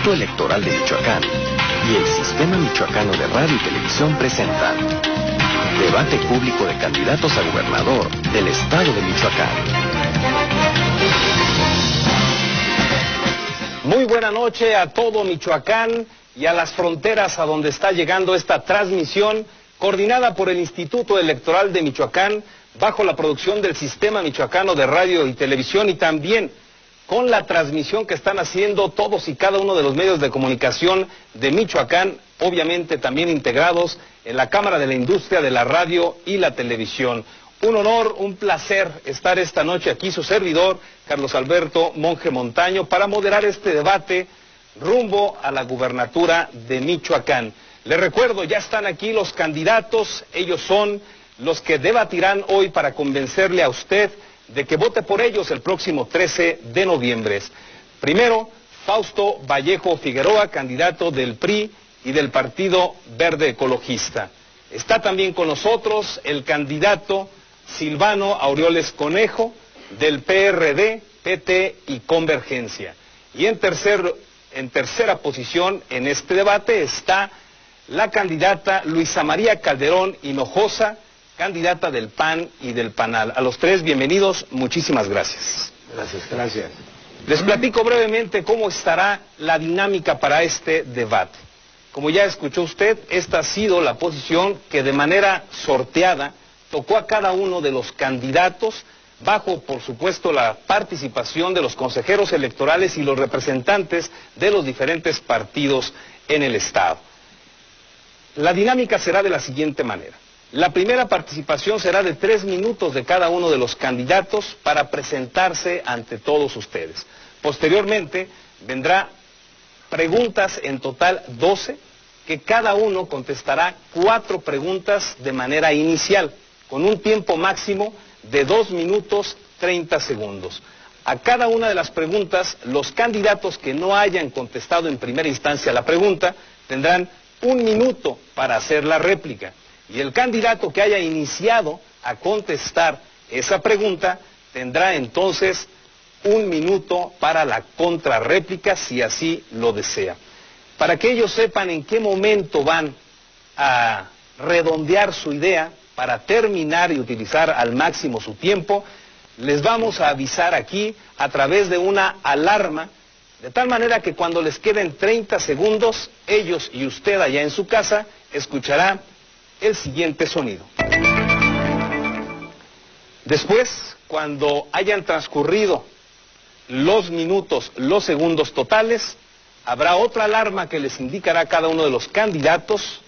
Instituto Electoral de Michoacán y el Sistema Michoacano de Radio y Televisión presentan Debate Público de Candidatos a Gobernador del Estado de Michoacán. Muy buena noche a todo Michoacán y a las fronteras a donde está llegando esta transmisión coordinada por el Instituto Electoral de Michoacán bajo la producción del Sistema Michoacano de Radio y Televisión y también con la transmisión que están haciendo todos y cada uno de los medios de comunicación de Michoacán, obviamente también integrados en la Cámara de la Industria de la Radio y la Televisión. Un honor, un placer estar esta noche aquí, su servidor, Carlos Alberto Monje Montaño, para moderar este debate rumbo a la gubernatura de Michoacán. Les recuerdo, ya están aquí los candidatos, ellos son los que debatirán hoy para convencerle a usted de que vote por ellos el próximo 13 de noviembre. Primero, Fausto Vallejo Figueroa, candidato del PRI y del Partido Verde Ecologista. Está también con nosotros el candidato Silvano Aureoles Conejo, del PRD, PT y Convergencia. Y en tercera posición en este debate está la candidata Luisa María Calderón Hinojosa, candidata del PAN y del PANAL. A los tres, bienvenidos, muchísimas gracias. Gracias. Les platico brevemente cómo estará la dinámica para este debate. Como ya escuchó usted, esta ha sido la posición que de manera sorteada tocó a cada uno de los candidatos, bajo, por supuesto, la participación de los consejeros electorales y los representantes de los diferentes partidos en el Estado. La dinámica será de la siguiente manera. La primera participación será de 3 minutos de cada uno de los candidatos para presentarse ante todos ustedes. Posteriormente vendrá preguntas, en total 12, que cada uno contestará 4 preguntas de manera inicial, con un tiempo máximo de 2 minutos 30 segundos. A cada una de las preguntas, los candidatos que no hayan contestado en primera instancia la pregunta tendrán 1 minuto para hacer la réplica. Y el candidato que haya iniciado a contestar esa pregunta tendrá entonces 1 minuto para la contrarréplica si así lo desea. Para que ellos sepan en qué momento van a redondear su idea para terminar y utilizar al máximo su tiempo, les vamos a avisar aquí a través de una alarma, de tal manera que cuando les queden 30 segundos, ellos y usted allá en su casa escuchará el siguiente sonido. Después, cuando hayan transcurrido los minutos, los segundos totales, habrá otra alarma que les indicará a cada uno de los candidatos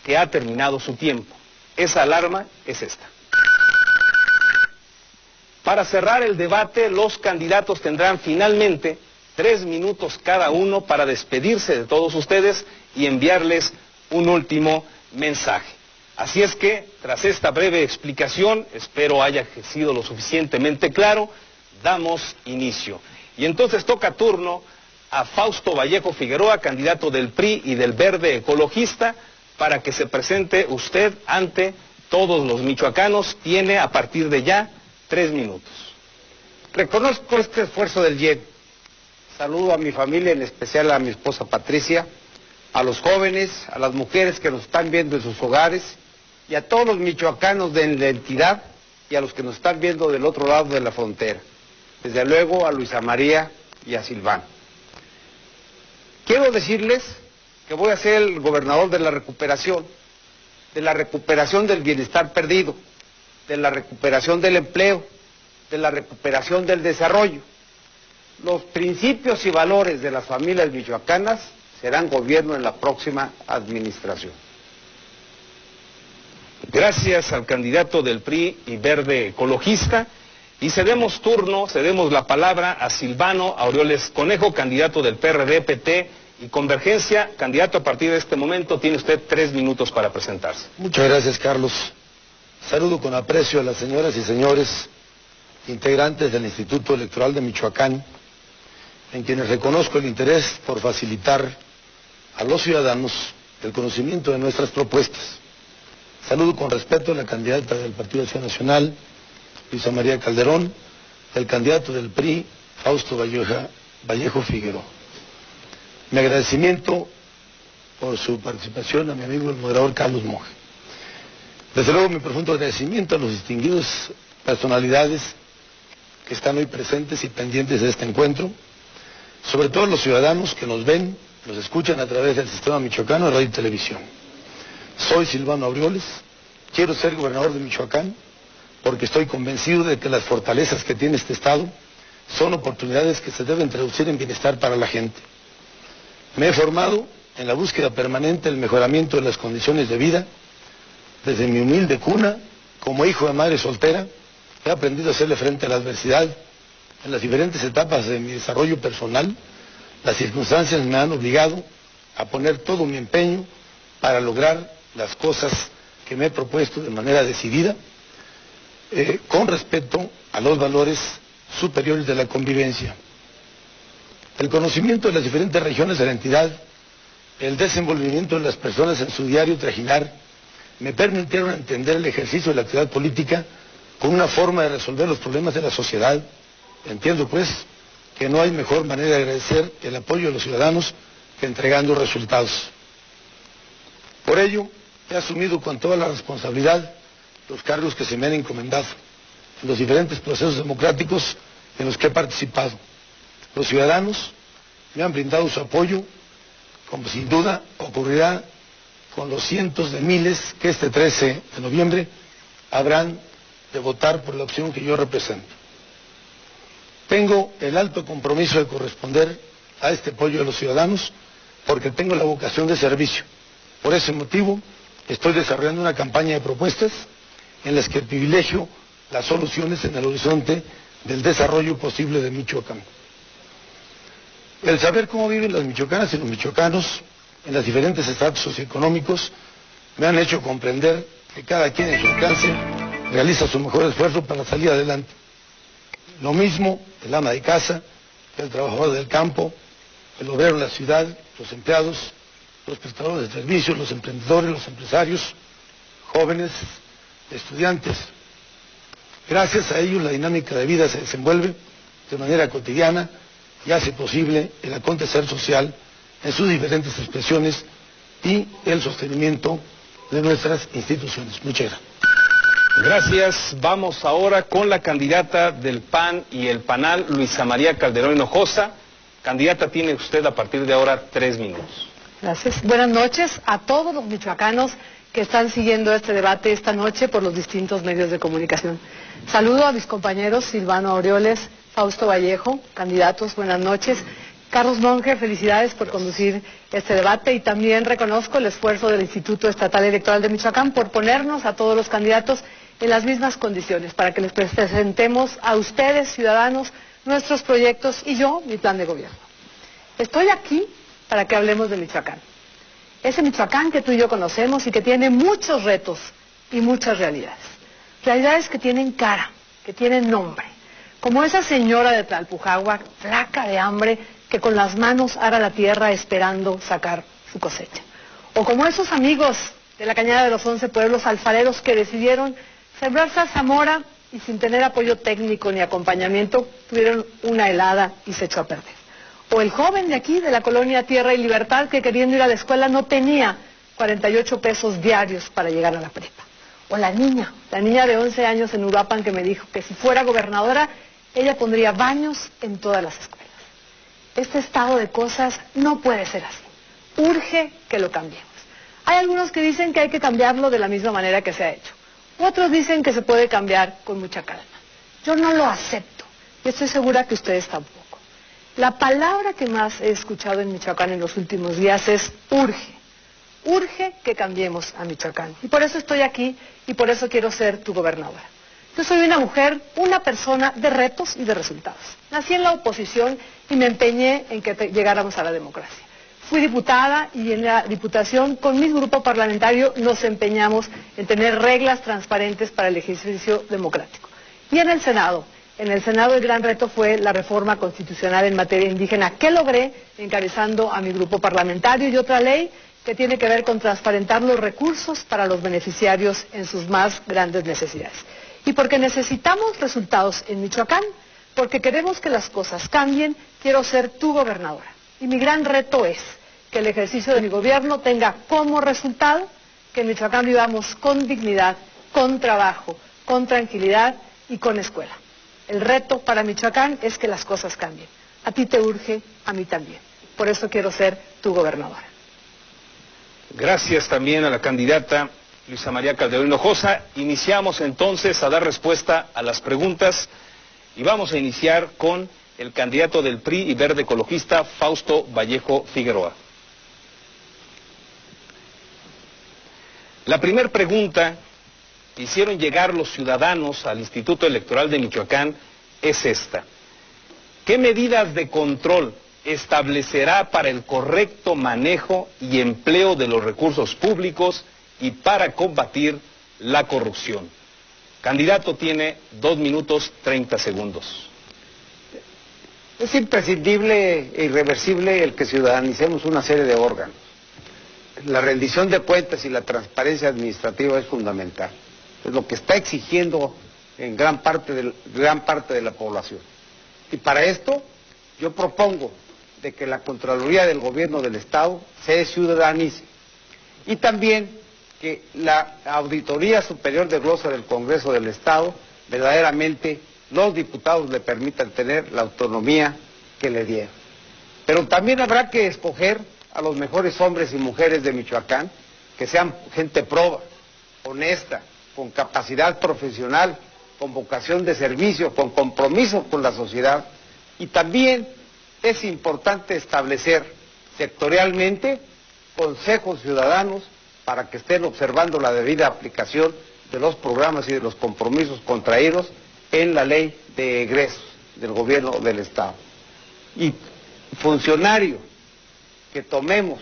que ha terminado su tiempo. Esa alarma es esta. Para cerrar el debate, los candidatos tendrán finalmente 3 minutos cada uno para despedirse de todos ustedes y enviarles un último mensaje. Así es que, tras esta breve explicación, espero haya sido lo suficientemente claro, damos inicio. Y entonces toca turno a Fausto Vallejo Figueroa, candidato del PRI y del Verde Ecologista, para que se presente usted ante todos los michoacanos. Tiene a partir de ya 3 minutos. Reconozco este esfuerzo del IED. Saludo a mi familia, en especial a mi esposa Patricia, a los jóvenes, a las mujeres que nos están viendo en sus hogares y a todos los michoacanos de la entidad y a los que nos están viendo del otro lado de la frontera. Desde luego a Luisa María y a Silvano. Quiero decirles que voy a ser el gobernador de la recuperación del bienestar perdido, de la recuperación del empleo, de la recuperación del desarrollo. Los principios y valores de las familias michoacanas serán gobierno en la próxima administración. Gracias al candidato del PRI y Verde Ecologista. Y cedemos la palabra a Silvano Aureoles Conejo, candidato del PRD, PT y Convergencia. Candidato, a partir de este momento tiene usted 3 minutos para presentarse. Muchas gracias, Carlos. Saludo con aprecio a las señoras y señores integrantes del Instituto Electoral de Michoacán, en quienes reconozco el interés por facilitar a los ciudadanos el conocimiento de nuestras propuestas. Saludo con respeto a la candidata del Partido Acción Nacional, Luisa María Calderón, el candidato del PRI, Fausto Vallejo Figueroa. Mi agradecimiento por su participación a mi amigo el moderador Carlos Monge. Desde luego mi profundo agradecimiento a los distinguidos personalidades que están hoy presentes y pendientes de este encuentro, sobre todo los ciudadanos que nos ven, nos escuchan a través del Sistema Michoacano de Radio y Televisión. Soy Silvano Aureoles, quiero ser gobernador de Michoacán porque estoy convencido de que las fortalezas que tiene este estado son oportunidades que se deben traducir en bienestar para la gente. Me he formado en la búsqueda permanente del mejoramiento de las condiciones de vida. Desde mi humilde cuna, como hijo de madre soltera, he aprendido a hacerle frente a la adversidad. En las diferentes etapas de mi desarrollo personal, las circunstancias me han obligado a poner todo mi empeño para lograr las cosas que me he propuesto de manera decidida, con respeto a los valores superiores de la convivencia. El conocimiento de las diferentes regiones de la entidad, el desenvolvimiento de las personas en su diario trajinar, me permitieron entender el ejercicio de la actividad política con una forma de resolver los problemas de la sociedad. Entiendo, pues, que no hay mejor manera de agradecer el apoyo de los ciudadanos que entregando resultados. Por ello, he asumido con toda la responsabilidad los cargos que se me han encomendado en los diferentes procesos democráticos en los que he participado. Los ciudadanos me han brindado su apoyo, como sin duda ocurrirá con los cientos de miles que este 13 de noviembre habrán de votar por la opción que yo represento. Tengo el alto compromiso de corresponder a este apoyo de los ciudadanos porque tengo la vocación de servicio. Por ese motivo estoy desarrollando una campaña de propuestas en las que privilegio las soluciones en el horizonte del desarrollo posible de Michoacán. El saber cómo viven las michoacanas y los michoacanos en los diferentes estratos socioeconómicos me han hecho comprender que cada quien en su alcance realiza su mejor esfuerzo para salir adelante. Lo mismo el ama de casa, el trabajador del campo, el obrero de la ciudad, los empleados, los prestadores de servicios, los emprendedores, los empresarios, jóvenes, estudiantes. Gracias a ellos la dinámica de vida se desenvuelve de manera cotidiana y hace posible el acontecer social en sus diferentes expresiones y el sostenimiento de nuestras instituciones. Muchas gracias. Gracias. Vamos ahora con la candidata del PAN y el PANAL, Luisa María Calderón Hinojosa. Candidata, tiene usted a partir de ahora 3 minutos. Gracias. Buenas noches a todos los michoacanos que están siguiendo este debate esta noche por los distintos medios de comunicación. Saludo a mis compañeros Silvano Aureoles, Fausto Vallejo, candidatos, buenas noches. Carlos Monge, felicidades por conducir este debate y también reconozco el esfuerzo del Instituto Estatal Electoral de Michoacán por ponernos a todos los candidatos en las mismas condiciones para que les presentemos a ustedes, ciudadanos, nuestros proyectos y yo, mi plan de gobierno. Estoy aquí para que hablemos de Michoacán. Ese Michoacán que tú y yo conocemos y que tiene muchos retos y muchas realidades. Realidades que tienen cara, que tienen nombre. Como esa señora de Tlalpujahua, flaca de hambre, que con las manos ara la tierra esperando sacar su cosecha. O como esos amigos de la Cañada de los 11 Pueblos alfareros que decidieron sembrar zarzamora y sin tener apoyo técnico ni acompañamiento, tuvieron una helada y se echó a perder. O el joven de aquí, de la colonia Tierra y Libertad, que queriendo ir a la escuela no tenía 48 pesos diarios para llegar a la prepa. O la niña de 11 años en Uruapan que me dijo que si fuera gobernadora, ella pondría baños en todas las escuelas. Este estado de cosas no puede ser así. Urge que lo cambiemos. Hay algunos que dicen que hay que cambiarlo de la misma manera que se ha hecho. Otros dicen que se puede cambiar con mucha calma. Yo no lo acepto y estoy segura que ustedes tampoco. La palabra que más he escuchado en Michoacán en los últimos días es urge. Urge que cambiemos a Michoacán. Y por eso estoy aquí y por eso quiero ser tu gobernadora. Yo soy una mujer, una persona de retos y de resultados. Nací en la oposición y me empeñé en que llegáramos a la democracia. Fui diputada y en la diputación con mi grupo parlamentario nos empeñamos en tener reglas transparentes para el ejercicio democrático. Y en el Senado el gran reto fue la reforma constitucional en materia indígena que logré encabezando a mi grupo parlamentario y otra ley que tiene que ver con transparentar los recursos para los beneficiarios en sus más grandes necesidades. Y porque necesitamos resultados en Michoacán, porque queremos que las cosas cambien, quiero ser tu gobernadora. Y mi gran reto es que el ejercicio de mi gobierno tenga como resultado que en Michoacán vivamos con dignidad, con trabajo, con tranquilidad y con escuela. El reto para Michoacán es que las cosas cambien. A ti te urge, a mí también. Por eso quiero ser tu gobernadora. Gracias también a la candidata Luisa María Calderón Hinojosa. Iniciamos entonces a dar respuesta a las preguntas y vamos a iniciar con el candidato del PRI y Verde Ecologista, Fausto Vallejo Figueroa. La primera pregunta que hicieron llegar los ciudadanos al Instituto Electoral de Michoacán es esta. ¿Qué medidas de control establecerá para el correcto manejo y empleo de los recursos públicos y para combatir la corrupción? Candidato tiene 2 minutos 30 segundos. Es imprescindible e irreversible el que ciudadanicemos una serie de órganos. La rendición de cuentas y la transparencia administrativa es fundamental. Es lo que está exigiendo en gran parte de la población. Y para esto yo propongo de que la Contraloría del Gobierno del Estado se ciudadanice y también que la Auditoría Superior de Glosa del Congreso del Estado verdaderamente los diputados le permitan tener la autonomía que le dieron. Pero también habrá que escoger a los mejores hombres y mujeres de Michoacán, que sean gente proba, honesta, con capacidad profesional, con vocación de servicio, con compromiso con la sociedad. Y también es importante establecer sectorialmente consejos ciudadanos para que estén observando la debida aplicación de los programas y de los compromisos contraídos en la ley de egresos del gobierno del Estado. Y funcionario que tomemos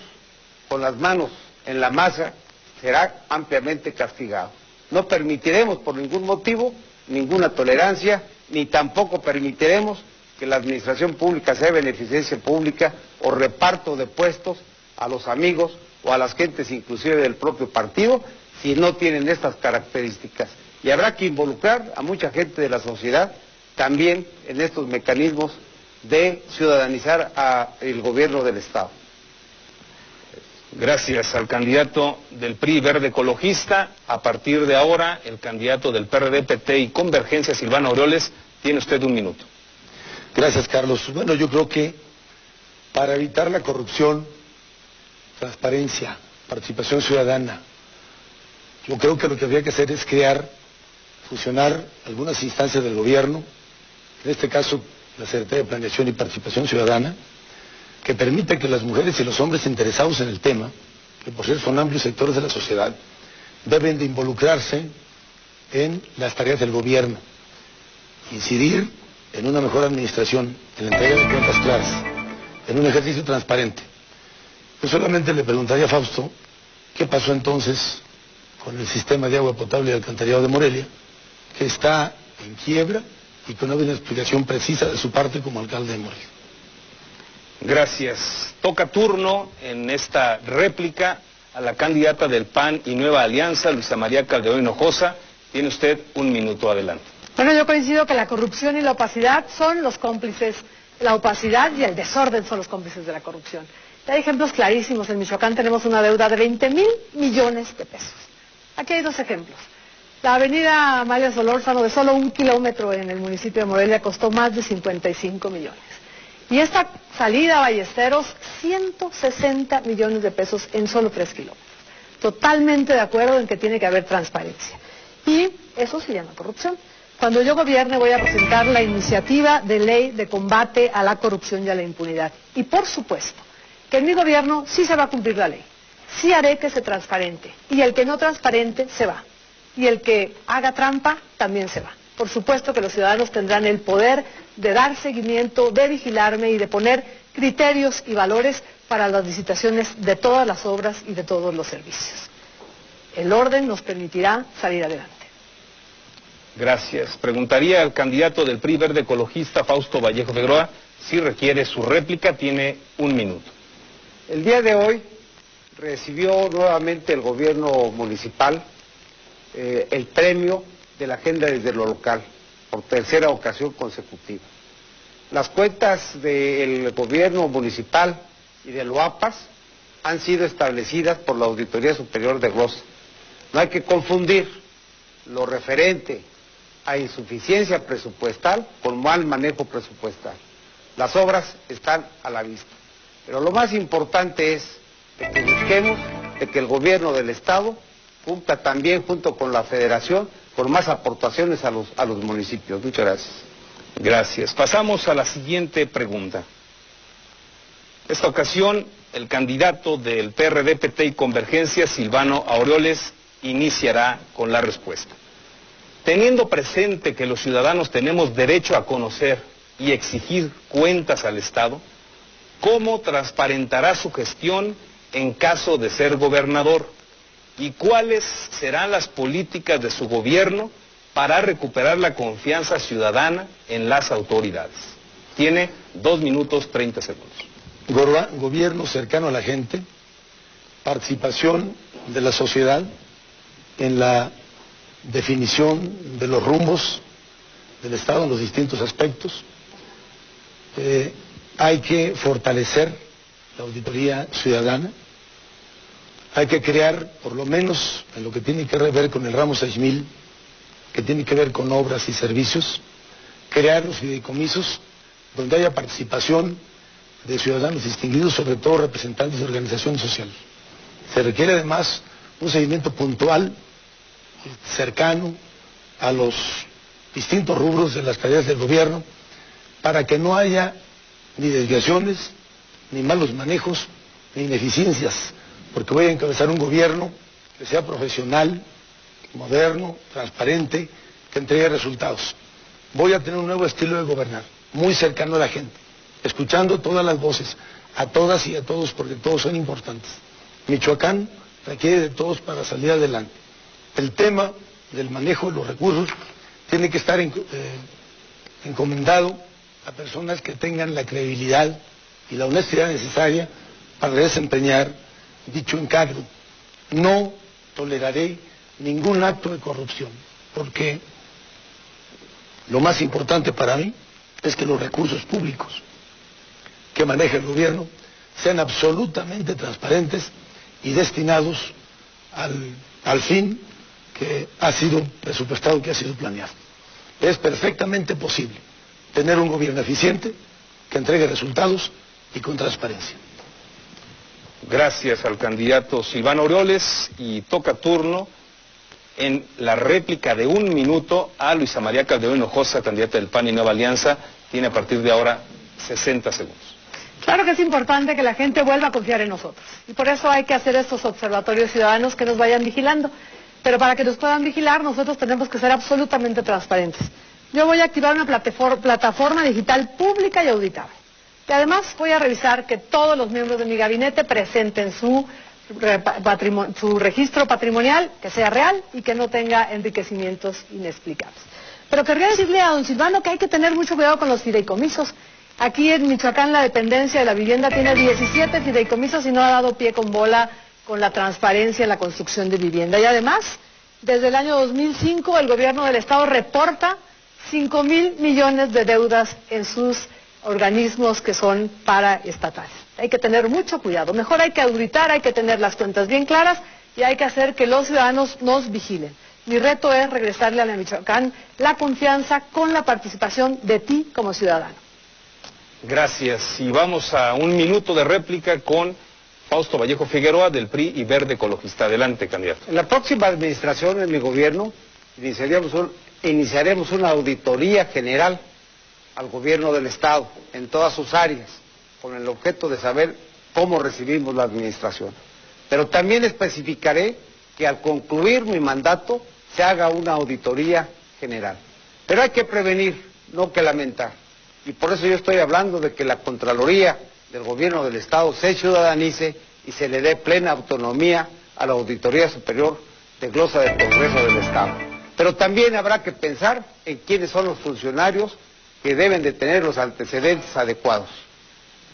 con las manos en la masa será ampliamente castigado. No permitiremos por ningún motivo ninguna tolerancia, ni tampoco permitiremos que la administración pública sea beneficencia pública o reparto de puestos a los amigos o a las gentes inclusive del propio partido si no tienen estas características. Y habrá que involucrar a mucha gente de la sociedad también en estos mecanismos de ciudadanizar al gobierno del Estado. Gracias al candidato del PRI Verde Ecologista. A partir de ahora, el candidato del PRD, PT y Convergencia, Silvano Aureoles, tiene usted 1 minuto. Gracias, Carlos. Bueno, yo creo que para evitar la corrupción, transparencia, participación ciudadana, yo creo que lo que habría que hacer es fusionar algunas instancias del gobierno, en este caso la Secretaría de Planeación y Participación Ciudadana, que permita que las mujeres y los hombres interesados en el tema, que por cierto son amplios sectores de la sociedad, deben de involucrarse en las tareas del gobierno, incidir en una mejor administración, en la entrega de cuentas claras, en un ejercicio transparente. Yo solamente le preguntaría a Fausto, ¿qué pasó entonces con el sistema de agua potable y alcantarillado de Morelia, que está en quiebra y que no hay una explicación precisa de su parte como alcalde de Morelia? Gracias. Toca turno en esta réplica a la candidata del PAN y Nueva Alianza, Luisa María Calderón Hinojosa. Tiene usted 1 minuto, adelante. Bueno, yo coincido que la corrupción y la opacidad son los cómplices, la opacidad y el desorden son los cómplices de la corrupción. Y hay ejemplos clarísimos. En Michoacán tenemos una deuda de 20,000 millones de pesos. Aquí hay 2 ejemplos. La avenida Amalia Solórzano, de solo 1 kilómetro en el municipio de Morelia, costó más de 55 millones. Y esta salida a Ballesteros, 160 millones de pesos en solo 3 kilómetros. Totalmente de acuerdo en que tiene que haber transparencia. Y eso se llama corrupción. Cuando yo gobierne voy a presentar la iniciativa de ley de combate a la corrupción y a la impunidad. Y por supuesto, que en mi gobierno sí se va a cumplir la ley. Sí haré que sea transparente. Y el que no transparente se va. Y el que haga trampa también se va. Por supuesto que los ciudadanos tendrán el poder de dar seguimiento, de vigilarme y de poner criterios y valores para las licitaciones de todas las obras y de todos los servicios. El orden nos permitirá salir adelante. Gracias. Preguntaría al candidato del PRI Verde Ecologista, Fausto Vallejo Figueroa, si requiere su réplica. Tiene 1 minuto. El día de hoy recibió nuevamente el gobierno municipal el premio de la agenda desde lo local, por 3ª ocasión consecutiva. Las cuentas del gobierno municipal y del UAPAS han sido establecidas por la Auditoría Superior de Glosa. No hay que confundir lo referente a insuficiencia presupuestal con mal manejo presupuestal. Las obras están a la vista. Pero lo más importante es de que busquemos de que el gobierno del Estado cumpla también junto con la Federación con más aportaciones a los municipios. Muchas gracias. Gracias. Pasamos a la siguiente pregunta. Esta ocasión, el candidato del PRD, PT y Convergencia, Silvano Aureoles, iniciará con la respuesta. Teniendo presente que los ciudadanos tenemos derecho a conocer y exigir cuentas al Estado, ¿cómo transparentará su gestión en caso de ser gobernador? ¿Y cuáles serán las políticas de su gobierno para recuperar la confianza ciudadana en las autoridades? Tiene 2 minutos 30 segundos. Gobierno cercano a la gente, participación de la sociedad en la definición de los rumbos del Estado en los distintos aspectos. Hay que fortalecer la auditoría ciudadana. Hay que crear, por lo menos en lo que tiene que ver con el ramo 6000, que tiene que ver con obras y servicios, crear los fideicomisos donde haya participación de ciudadanos distinguidos, sobre todo representantes de organizaciones sociales. Se requiere además un seguimiento puntual, cercano a los distintos rubros de las tareas del gobierno, para que no haya ni desviaciones, ni malos manejos, ni ineficiencias, porque voy a encabezar un gobierno que sea profesional, moderno, transparente, que entregue resultados. Voy a tener un nuevo estilo de gobernar, muy cercano a la gente, escuchando todas las voces, a todas y a todos, porque todos son importantes. Michoacán requiere de todos para salir adelante. El tema del manejo de los recursos tiene que estar encomendado a personas que tengan la credibilidad y la honestidad necesaria para desempeñar dicho encargo. No toleraré ningún acto de corrupción, porque lo más importante para mí es que los recursos públicos que maneja el gobierno sean absolutamente transparentes y destinados al fin que ha sido presupuestado, que ha sido planeado. Es perfectamente posible tener un gobierno eficiente que entregue resultados y con transparencia. Gracias al candidato Silvano Aureoles, y toca turno en la réplica de 1 minuto a Luisa María Calderón Hinojosa, candidata del PAN y Nueva Alianza. Tiene a partir de ahora 60 segundos. Claro que es importante que la gente vuelva a confiar en nosotros, y por eso hay que hacer estos observatorios ciudadanos que nos vayan vigilando. Pero para que nos puedan vigilar, nosotros tenemos que ser absolutamente transparentes. Yo voy a activar una plataforma digital pública y auditable. Y además voy a revisar que todos los miembros de mi gabinete presenten su registro patrimonial, que sea real y que no tenga enriquecimientos inexplicables. Pero querría decirle a don Silvano que hay que tener mucho cuidado con los fideicomisos. Aquí en Michoacán la dependencia de la vivienda tiene 17 fideicomisos y no ha dado pie con bola con la transparencia en la construcción de vivienda. Y además, desde el año 2005 el gobierno del Estado reporta 5,000 millones de deudas en sus organismos que son paraestatales. Hay que tener mucho cuidado. Mejor hay que auditar, hay que tener las cuentas bien claras y hay que hacer que los ciudadanos nos vigilen. Mi reto es regresarle a la Michoacán la confianza con la participación de ti como ciudadano. Gracias. Y vamos a 1 minuto de réplica con Fausto Vallejo Figueroa, del PRI y Verde Ecologista. Adelante, candidato. En la próxima administración, en mi gobierno, iniciaremos una auditoría general al gobierno del Estado, en todas sus áreas, con el objeto de saber cómo recibimos la administración. Pero también especificaré que al concluir mi mandato se haga una auditoría general. Pero hay que prevenir, no que lamentar. Y por eso yo estoy hablando de que la Contraloría del Gobierno del Estado se ciudadanice y se le dé plena autonomía a la Auditoría Superior de Glosa del Congreso del Estado. Pero también habrá que pensar en quiénes son los funcionarios que deben de tener los antecedentes adecuados.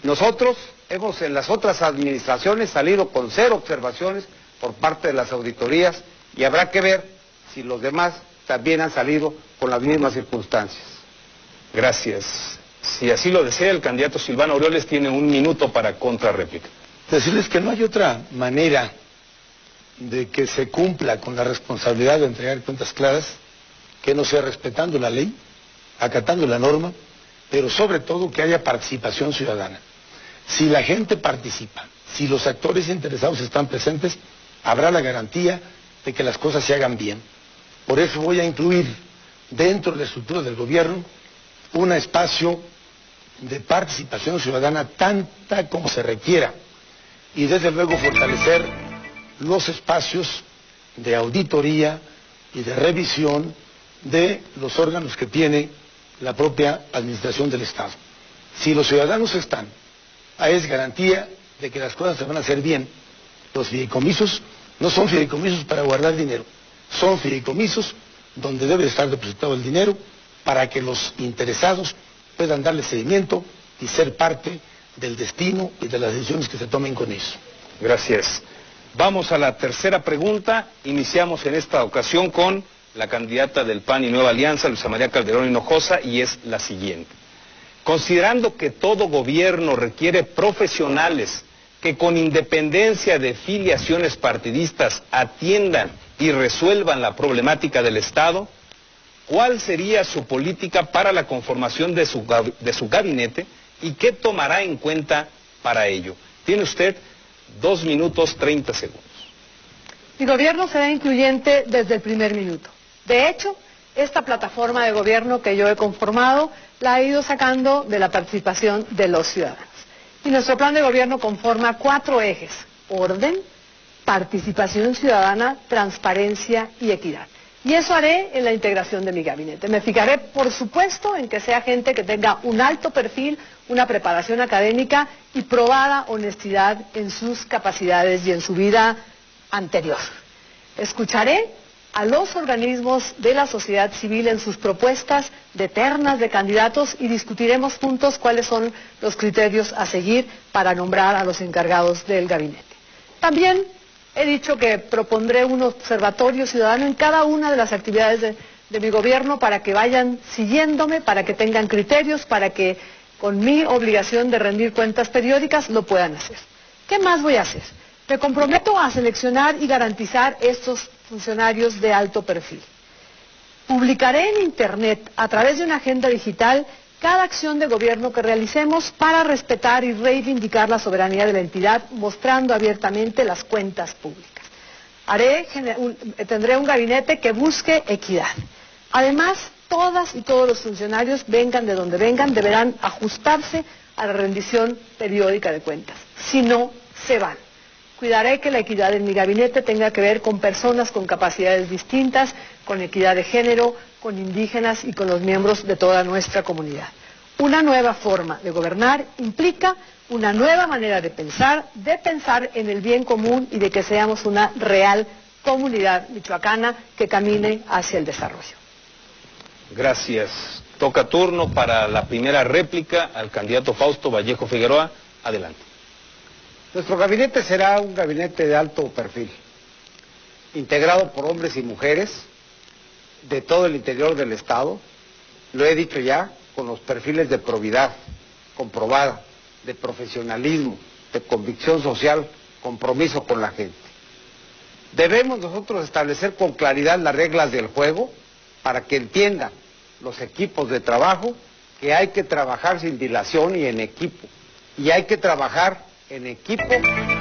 Nosotros hemos en las otras administraciones salido con 0 observaciones por parte de las auditorías y habrá que ver si los demás también han salido con las mismas circunstancias. Gracias. Si así lo desea, el candidato Silvano Aureoles tiene 1 minuto para contrarréplica. Decirles que no hay otra manera de que se cumpla con la responsabilidad de entregar cuentas claras que no sea respetando la ley, acatando la norma, pero sobre todo que haya participación ciudadana. Si la gente participa, si los actores interesados están presentes, habrá la garantía de que las cosas se hagan bien. Por eso voy a incluir dentro de la estructura del gobierno un espacio de participación ciudadana tanta como se requiera y desde luego fortalecer los espacios de auditoría y de revisión de los órganos que tiene la propia administración del Estado. Si los ciudadanos están, es garantía de que las cosas se van a hacer bien. Los fideicomisos no son fideicomisos para guardar dinero, son fideicomisos donde debe estar depositado el dinero para que los interesados puedan darle seguimiento y ser parte del destino y de las decisiones que se tomen con eso. Gracias. Vamos a la tercera pregunta. Iniciamos en esta ocasión con la candidata del PAN y Nueva Alianza, Luisa María Calderón Hinojosa, y es la siguiente. Considerando que todo gobierno requiere profesionales que con independencia de filiaciones partidistas atiendan y resuelvan la problemática del Estado, ¿cuál sería su política para la conformación de su gabinete y qué tomará en cuenta para ello? Tiene usted 2 minutos 30 segundos. Mi gobierno será incluyente desde el primer minuto. De hecho, esta plataforma de gobierno que yo he conformado la he ido sacando de la participación de los ciudadanos. Y nuestro plan de gobierno conforma 4 ejes: orden, participación ciudadana, transparencia y equidad. Y eso haré en la integración de mi gabinete. Me fijaré, por supuesto, en que sea gente que tenga un alto perfil, una preparación académica y probada honestidad en sus capacidades y en su vida anterior. Escucharé a los organismos de la sociedad civil en sus propuestas de ternas de candidatos y discutiremos juntos cuáles son los criterios a seguir para nombrar a los encargados del gabinete. También he dicho que propondré un observatorio ciudadano en cada una de las actividades de mi gobierno para que vayan siguiéndome, para que tengan criterios, para que con mi obligación de rendir cuentas periódicas lo puedan hacer. ¿Qué más voy a hacer? Me comprometo a seleccionar y garantizar estos funcionarios de alto perfil. Publicaré en Internet, a través de una agenda digital, cada acción de gobierno que realicemos para respetar y reivindicar la soberanía de la entidad, mostrando abiertamente las cuentas públicas. Tendré un gabinete que busque equidad. Además, todas y todos los funcionarios, vengan de donde vengan, deberán ajustarse a la rendición periódica de cuentas. Si no, se van. Cuidaré que la equidad en mi gabinete tenga que ver con personas con capacidades distintas, con equidad de género, con indígenas y con los miembros de toda nuestra comunidad. Una nueva forma de gobernar implica una nueva manera de pensar en el bien común y de que seamos una real comunidad michoacana que camine hacia el desarrollo. Gracias. Toca turno para la primera réplica al candidato Fausto Vallejo Figueroa. Adelante. Nuestro gabinete será un gabinete de alto perfil, integrado por hombres y mujeres de todo el interior del Estado, lo he dicho ya, con los perfiles de probidad comprobada, de profesionalismo, de convicción social, compromiso con la gente. Debemos nosotros establecer con claridad las reglas del juego para que entiendan los equipos de trabajo que hay que trabajar sin dilación y en equipo. Y hay que trabajar en equipo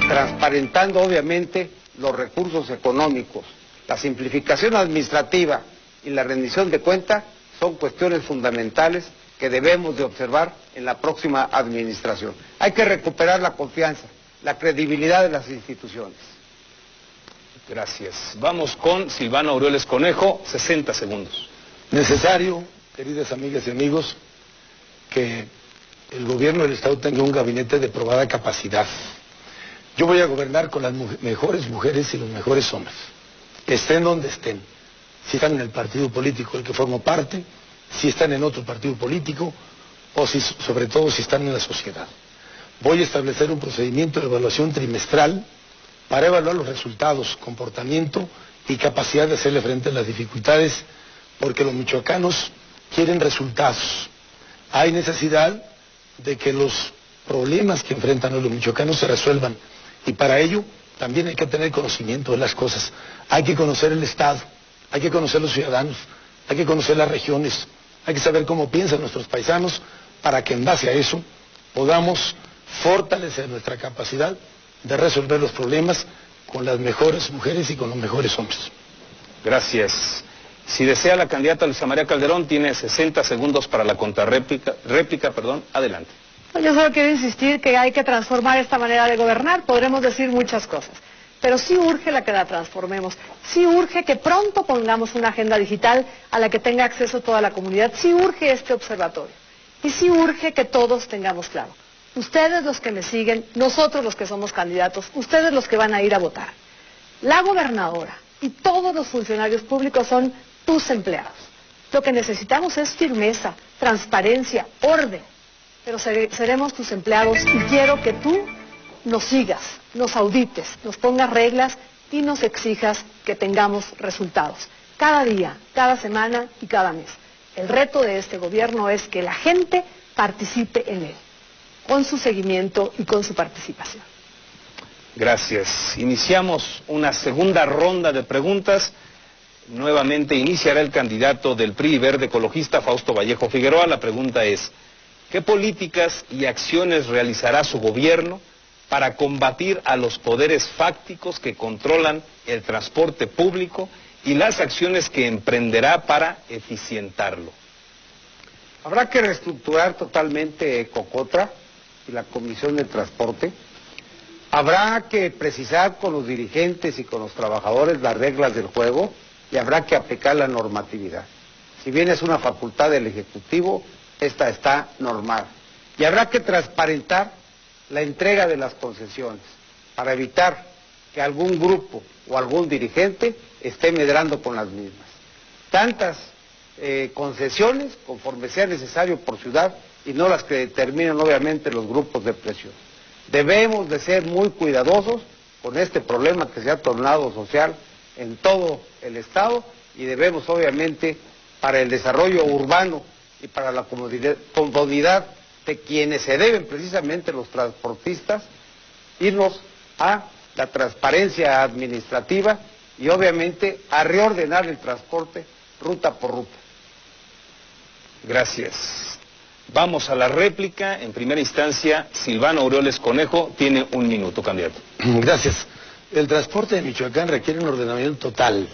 transparentando obviamente los recursos económicos. La simplificación administrativa y la rendición de cuentas son cuestiones fundamentales que debemos de observar en la próxima administración. Hay que recuperar la confianza, la credibilidad de las instituciones. Gracias. Vamos con Silvano Aureoles Conejo, 60 segundos. Necesario, queridas amigas y amigos, que el gobierno del Estado tenga un gabinete de probada capacidad. Yo voy a gobernar con las mejores mujeres y los mejores hombres, estén donde estén. Si están en el partido político del que formo parte, si están en otro partido político, o si, sobre todo si están en la sociedad. Voy a establecer un procedimiento de evaluación trimestral para evaluar los resultados, comportamiento y capacidad de hacerle frente a las dificultades, porque los michoacanos quieren resultados. Hay necesidad de que los problemas que enfrentan los michoacanos se resuelvan, y para ello también hay que tener conocimiento de las cosas. Hay que conocer el Estado, hay que conocer los ciudadanos, hay que conocer las regiones, hay que saber cómo piensan nuestros paisanos, para que en base a eso podamos fortalecer nuestra capacidad de resolver los problemas con las mejores mujeres y con los mejores hombres. Gracias. Si desea la candidata Luisa María Calderón, tiene 60 segundos para la contrarréplica. Adelante. Yo solo quiero insistir que hay que transformar esta manera de gobernar. Podremos decir muchas cosas, pero sí urge que la transformemos. Sí urge que pronto pongamos una agenda digital a la que tenga acceso toda la comunidad. Sí urge este observatorio. Y sí urge que todos tengamos claro. Ustedes los que me siguen, nosotros los que somos candidatos, ustedes los que van a ir a votar. La gobernadora y todos los funcionarios públicos son tus empleados. Lo que necesitamos es firmeza, transparencia, orden. Pero seremos tus empleados y quiero que tú nos sigas, nos audites, nos pongas reglas y nos exijas que tengamos resultados. Cada día, cada semana y cada mes. El reto de este gobierno es que la gente participe en él, con su seguimiento y con su participación. Gracias. Iniciamos una segunda ronda de preguntas. Nuevamente iniciará el candidato del PRI Verde Ecologista, Fausto Vallejo Figueroa. La pregunta es: ¿qué políticas y acciones realizará su gobierno para combatir a los poderes fácticos que controlan el transporte público y las acciones que emprenderá para eficientarlo? Habrá que reestructurar totalmente Cocotra y la Comisión de Transporte. Habrá que precisar con los dirigentes y con los trabajadores las reglas del juego y habrá que aplicar la normatividad. Si bien es una facultad del Ejecutivo, esta está normada. Y habrá que transparentar la entrega de las concesiones para evitar que algún grupo o algún dirigente esté medrando con las mismas. Tantas concesiones conforme sea necesario por ciudad y no las que determinan obviamente los grupos de presión. Debemos de ser muy cuidadosos con este problema que se ha tornado social en todo el Estado y debemos obviamente para el desarrollo urbano y para la comodidad de quienes se deben precisamente los transportistas, irnos a la transparencia administrativa y obviamente a reordenar el transporte ruta por ruta. Gracias. Vamos a la réplica. En primera instancia, Silvano Aureoles Conejo tiene 1 minuto, candidato. Gracias. El transporte de Michoacán requiere un ordenamiento total,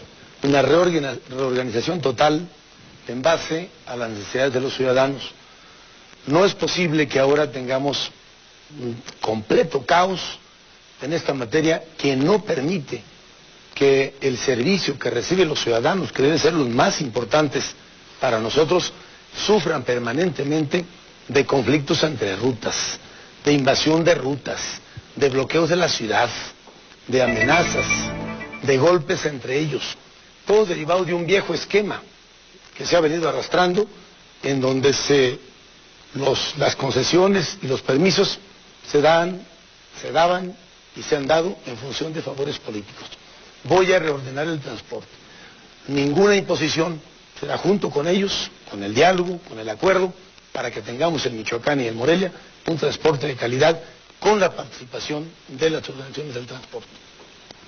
una reorganización total en base a las necesidades de los ciudadanos. No es posible que ahora tengamos un completo caos en esta materia que no permite que el servicio que reciben los ciudadanos, que deben ser los más importantes para nosotros, sufran permanentemente de conflictos entre rutas, de invasión de rutas, de bloqueos de la ciudad, de amenazas, de golpes entre ellos, todo derivado de un viejo esquema que se ha venido arrastrando, en donde las concesiones y los permisos se daban y se han dado en función de favores políticos. Voy a reordenar el transporte. Ninguna imposición, será junto con ellos, con el diálogo, con el acuerdo, para que tengamos en Michoacán y en Morelia un transporte de calidad con la participación de las organizaciones del transporte.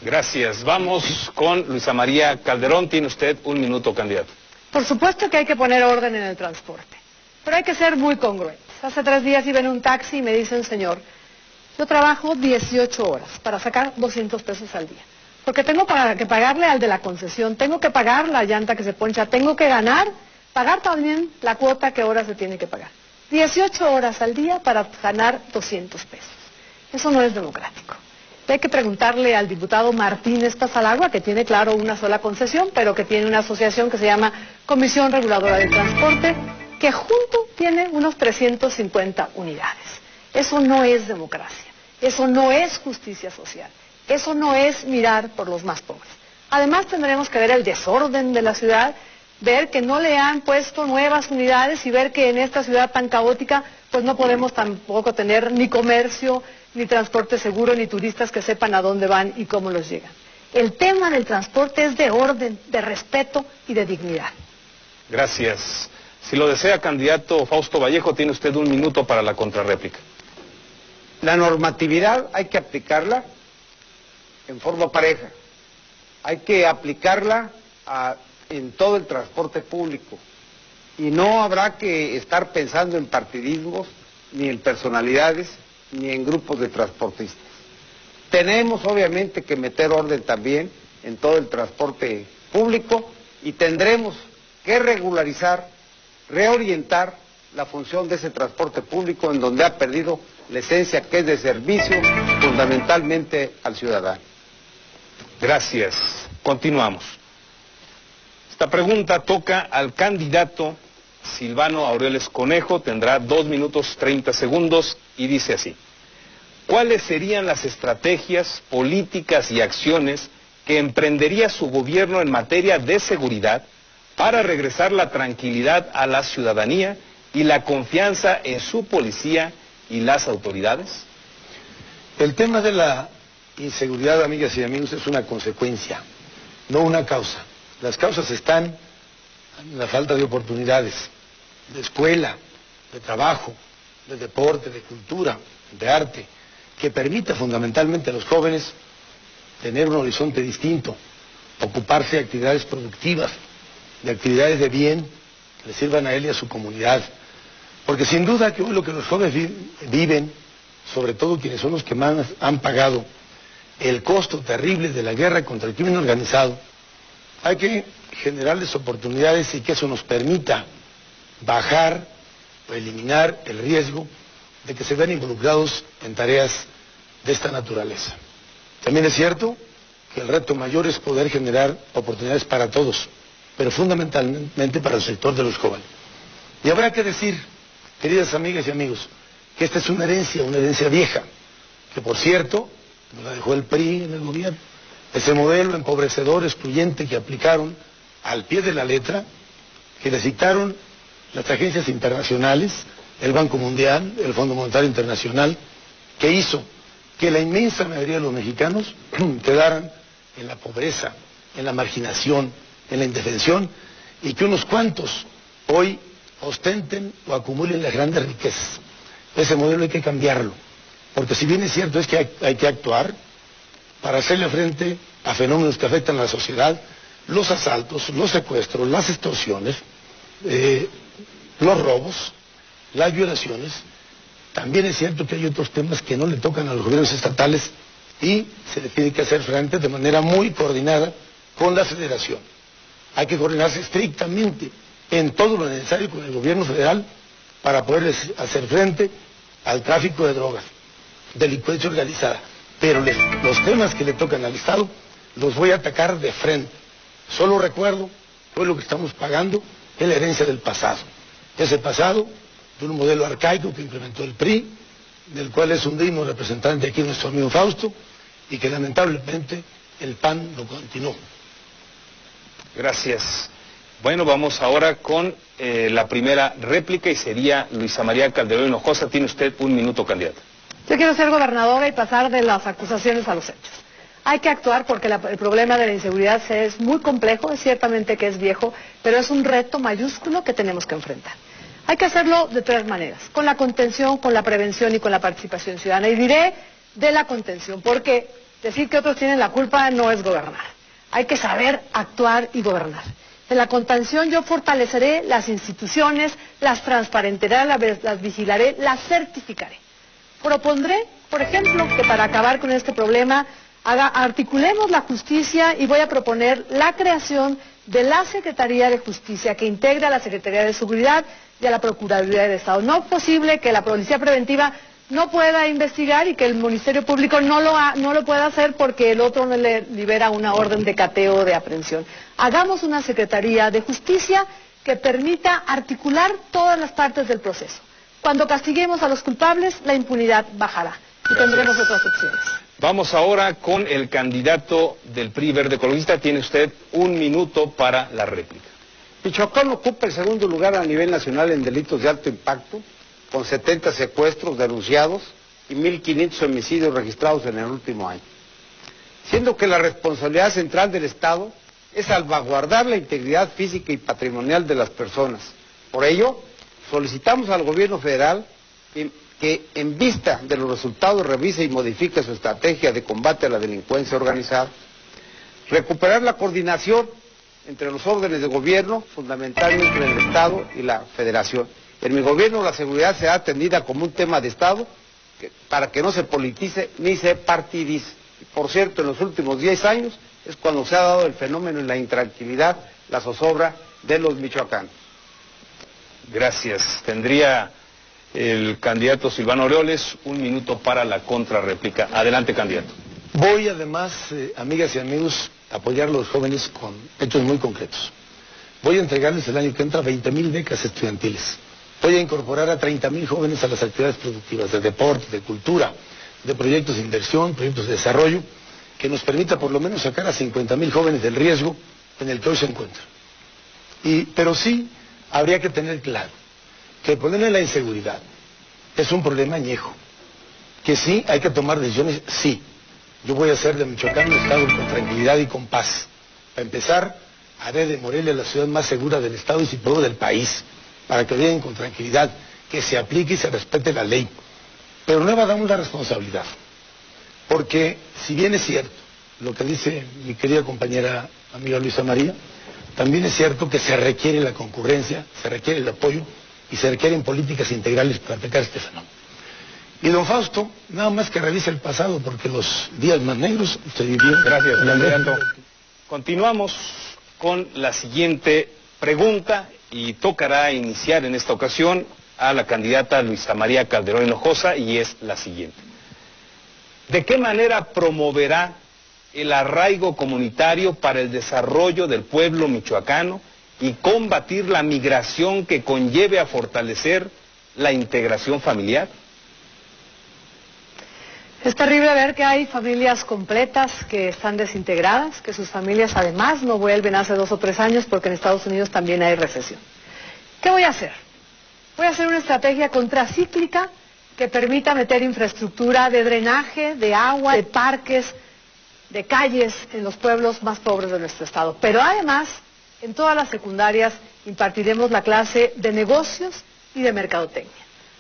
Gracias. Vamos con Luisa María Calderón. Tiene usted 1 minuto, candidato. Por supuesto que hay que poner orden en el transporte, pero hay que ser muy congruentes. Hace 3 días iba en un taxi y me dicen: señor, yo trabajo 18 horas para sacar 200 pesos al día, porque tengo que pagarle al de la concesión, tengo que pagar la llanta que se poncha, tengo que pagar también la cuota que ahora se tiene que pagar. 18 horas al día para ganar 200 pesos. Eso no es democrático. Hay que preguntarle al diputado Martínez Pasalagua, que tiene, claro, una sola concesión, pero que tiene una asociación que se llama Comisión Reguladora del Transporte, que junto tiene unos 350 unidades. Eso no es democracia, eso no es justicia social, eso no es mirar por los más pobres. Además tendremos que ver el desorden de la ciudad, ver que no le han puesto nuevas unidades y ver que en esta ciudad tan caótica pues no podemos tampoco tener ni comercio, ni transporte seguro, ni turistas que sepan a dónde van y cómo los llegan. El tema del transporte es de orden, de respeto y de dignidad. Gracias. Si lo desea, candidato Fausto Vallejo, tiene usted 1 minuto para la contrarréplica. La normatividad hay que aplicarla en forma pareja. Hay que aplicarla en todo el transporte público. Y no habrá que estar pensando en partidismos, ni en personalidades, ni en grupos de transportistas. Tenemos obviamente que meter orden también en todo el transporte público y tendremos que regularizar, reorientar la función de ese transporte público en donde ha perdido la esencia que es de servicio fundamentalmente al ciudadano. Gracias. Continuamos. Esta pregunta toca al candidato Silvano Aureoles Conejo, tendrá 2 minutos 30 segundos y dice así: ¿cuáles serían las estrategias, políticas y acciones que emprendería su gobierno en materia de seguridad para regresar la tranquilidad a la ciudadanía y la confianza en su policía y las autoridades? El tema de la inseguridad, amigas y amigos, es una consecuencia, no una causa. Las causas están en la falta de oportunidades, de escuela, de trabajo, de deporte, de cultura, de arte, que permita fundamentalmente a los jóvenes tener un horizonte distinto, ocuparse de actividades productivas, de actividades de bien que le sirvan a él y a su comunidad. Porque sin duda que hoy lo que los jóvenes viven, sobre todo quienes son los que más han pagado el costo terrible de la guerra contra el crimen organizado, hay que generarles oportunidades y que eso nos permita bajar o eliminar el riesgo de que se vean involucrados en tareas de esta naturaleza. También es cierto que el reto mayor es poder generar oportunidades para todos, pero fundamentalmente para el sector de los jóvenes. Y habrá que decir, queridas amigas y amigos, que esta es una herencia vieja, que por cierto, nos la dejó el PRI en el gobierno. Ese modelo empobrecedor, excluyente que aplicaron al pie de la letra, que le citaron las agencias internacionales, el Banco Mundial, el Fondo Monetario Internacional, que hizo que la inmensa mayoría de los mexicanos quedaran en la pobreza, en la marginación, en la indefensión, y que unos cuantos hoy ostenten o acumulen las grandes riquezas. Ese modelo hay que cambiarlo, porque si bien es cierto es que hay que actuar para hacerle frente a fenómenos que afectan a la sociedad, los asaltos, los secuestros, las extorsiones, los robos, las violaciones. También es cierto que hay otros temas que no le tocan a los gobiernos estatales y se le tiene que hacer frente de manera muy coordinada con la federación. Hay que coordinarse estrictamente en todo lo necesario con el gobierno federal para poder hacer frente al tráfico de drogas, delincuencia organizada. Pero los temas que le tocan al Estado los voy a atacar de frente. Solo recuerdo, fue lo que estamos pagando, es la herencia del pasado. Ese pasado de un modelo arcaico que implementó el PRI, del cual es un digno representante aquí nuestro amigo Fausto, y que lamentablemente el PAN lo continuó. Gracias. Bueno, vamos ahora con la primera réplica y sería Luisa María Calderón Hinojosa. Tiene usted 1 minuto, candidato. Yo quiero ser gobernadora y pasar de las acusaciones a los hechos. Hay que actuar porque el problema de la inseguridad es muy complejo, es ciertamente que es viejo, pero es un reto mayúsculo que tenemos que enfrentar. Hay que hacerlo de 3 maneras, con la contención, con la prevención y con la participación ciudadana. Y diré de la contención, porque decir que otros tienen la culpa no es gobernar. Hay que saber actuar y gobernar. En la contención yo fortaleceré las instituciones, las transparentaré, las vigilaré, las certificaré. Propondré, por ejemplo, que para acabar con este problema articulemos la justicia y voy a proponer la creación de la Secretaría de Justicia que integra a la Secretaría de Seguridad y a la Procuraduría del Estado. No es posible que la Policía Preventiva no pueda investigar y que el Ministerio Público no lo pueda hacer porque el otro no le libera una orden de cateo o de aprehensión. Hagamos una Secretaría de Justicia que permita articular todas las partes del proceso. Cuando castiguemos a los culpables, la impunidad bajará y tendremos otras opciones. Vamos ahora con el candidato del PRI Verde Ecologista. Tiene usted 1 minuto para la réplica. Michoacán ocupa el 2º lugar a nivel nacional en delitos de alto impacto, con 70 secuestros denunciados y 1.500 homicidios registrados en el último año. Siendo que la responsabilidad central del Estado es salvaguardar la integridad física y patrimonial de las personas, Por ello, solicitamos al gobierno federal que en vista de los resultados revise y modifique su estrategia de combate a la delincuencia organizada, recuperar la coordinación entre los órdenes de gobierno, fundamentalmente entre el Estado y la Federación. En mi gobierno la seguridad será atendida como un tema de Estado para que no se politice ni se partidice. Por cierto, en los últimos 10 años es cuando se ha dado el fenómeno en la intranquilidad, la zozobra de los michoacanos. Gracias. Tendría el candidato Silvano Aureoles 1 minuto para la contrarréplica. Adelante, candidato. Voy además, amigas y amigos, a apoyar a los jóvenes con hechos muy concretos. Voy a entregarles el año que entra 20,000 becas estudiantiles. Voy a incorporar a 30,000 jóvenes a las actividades productivas, de deporte, de cultura, de proyectos de inversión, proyectos de desarrollo, que nos permita por lo menos sacar a 50,000 jóvenes del riesgo en el que hoy se encuentran. Pero sí habría que tener claro que el problema de la inseguridad es un problema añejo, que sí hay que tomar decisiones, sí. Yo voy a hacer de Michoacán un estado con tranquilidad y con paz. Para empezar, haré de Morelia la ciudad más segura del estado y si puedo del país, para que vivan con tranquilidad, que se aplique y se respete la ley. Pero no evadamos la responsabilidad, porque si bien es cierto lo que dice mi querida compañera amiga Luisa María, también es cierto que se requiere la concurrencia, se requiere el apoyo y se requieren políticas integrales para atacar este fenómeno. Y don Fausto, nada más que revise el pasado, porque los días más negros se vivieron. Gracias, candidato. Continuamos con la siguiente pregunta y tocará iniciar en esta ocasión a la candidata Luisa María Calderón Hinojosa y es la siguiente. ¿De qué manera promoverá el arraigo comunitario para el desarrollo del pueblo michoacano y combatir la migración que conlleve a fortalecer la integración familiar? Es terrible ver que hay familias completas que están desintegradas, que sus familias además no vuelven hace 2 o 3 años porque en Estados Unidos también hay recesión. ¿Qué voy a hacer? Voy a hacer una estrategia contracíclica que permita meter infraestructura de drenaje, de agua, de parques, de calles en los pueblos más pobres de nuestro estado. Pero además, en todas las secundarias impartiremos la clase de negocios y de mercadotecnia.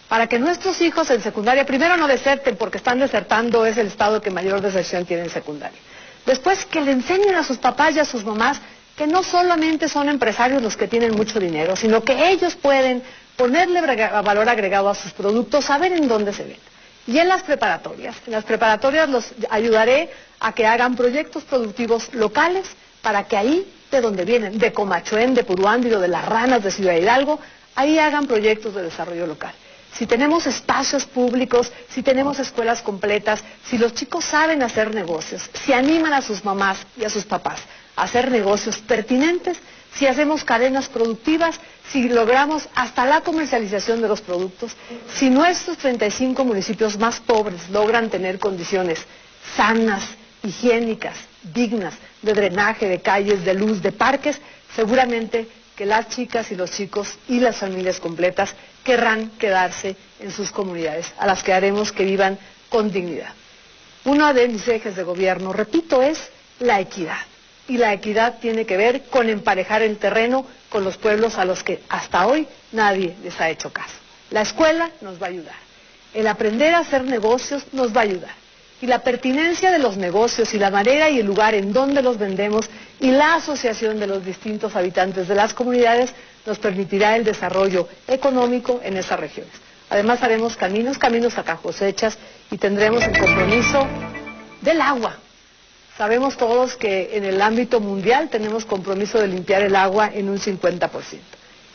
Para que nuestros hijos en secundaria, primero no deserten, porque están desertando, es el estado que mayor deserción tiene en secundaria. Después, que le enseñen a sus papás y a sus mamás que no solamente son empresarios los que tienen mucho dinero, sino que ellos pueden ponerle valor agregado a sus productos, saber en dónde se venden. Y en las preparatorias los ayudaré a que hagan proyectos productivos locales para que ahí, de donde vienen, de Comachuén, de Puruándiro, de Las Ranas, de Ciudad Hidalgo, ahí hagan proyectos de desarrollo local. Si tenemos espacios públicos, si tenemos escuelas completas, si los chicos saben hacer negocios, si animan a sus mamás y a sus papás a hacer negocios pertinentes, si hacemos cadenas productivas, si logramos hasta la comercialización de los productos, si nuestros 35 municipios más pobres logran tener condiciones sanas, higiénicas, dignas, de drenaje, de calles, de luz, de parques, seguramente que las chicas y los chicos y las familias completas querrán quedarse en sus comunidades, a las que haremos que vivan con dignidad. Uno de mis ejes de gobierno, repito, es la equidad. Y la equidad tiene que ver con emparejar el terreno con los pueblos a los que hasta hoy nadie les ha hecho caso. La escuela nos va a ayudar. El aprender a hacer negocios nos va a ayudar. Y la pertinencia de los negocios y la manera y el lugar en donde los vendemos y la asociación de los distintos habitantes de las comunidades nos permitirá el desarrollo económico en esas regiones. Además haremos caminos a cosechas y tendremos el compromiso del agua. Sabemos todos que en el ámbito mundial tenemos compromiso de limpiar el agua en un 50%.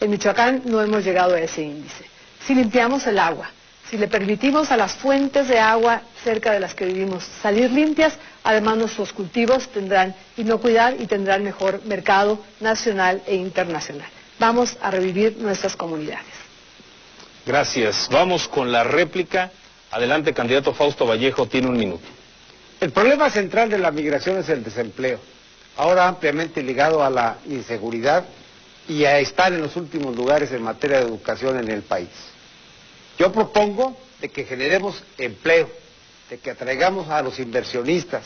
En Michoacán no hemos llegado a ese índice. Si limpiamos el agua, si le permitimos a las fuentes de agua cerca de las que vivimos salir limpias, además nuestros cultivos tendrán inocuidad y tendrán mejor mercado nacional e internacional. Vamos a revivir nuestras comunidades. Gracias. Vamos con la réplica. Adelante, candidato Fausto Vallejo, tiene 1 minuto. El problema central de la migración es el desempleo, ahora ampliamente ligado a la inseguridad y a estar en los últimos lugares en materia de educación en el país. Yo propongo de que generemos empleo, de que atraigamos a los inversionistas,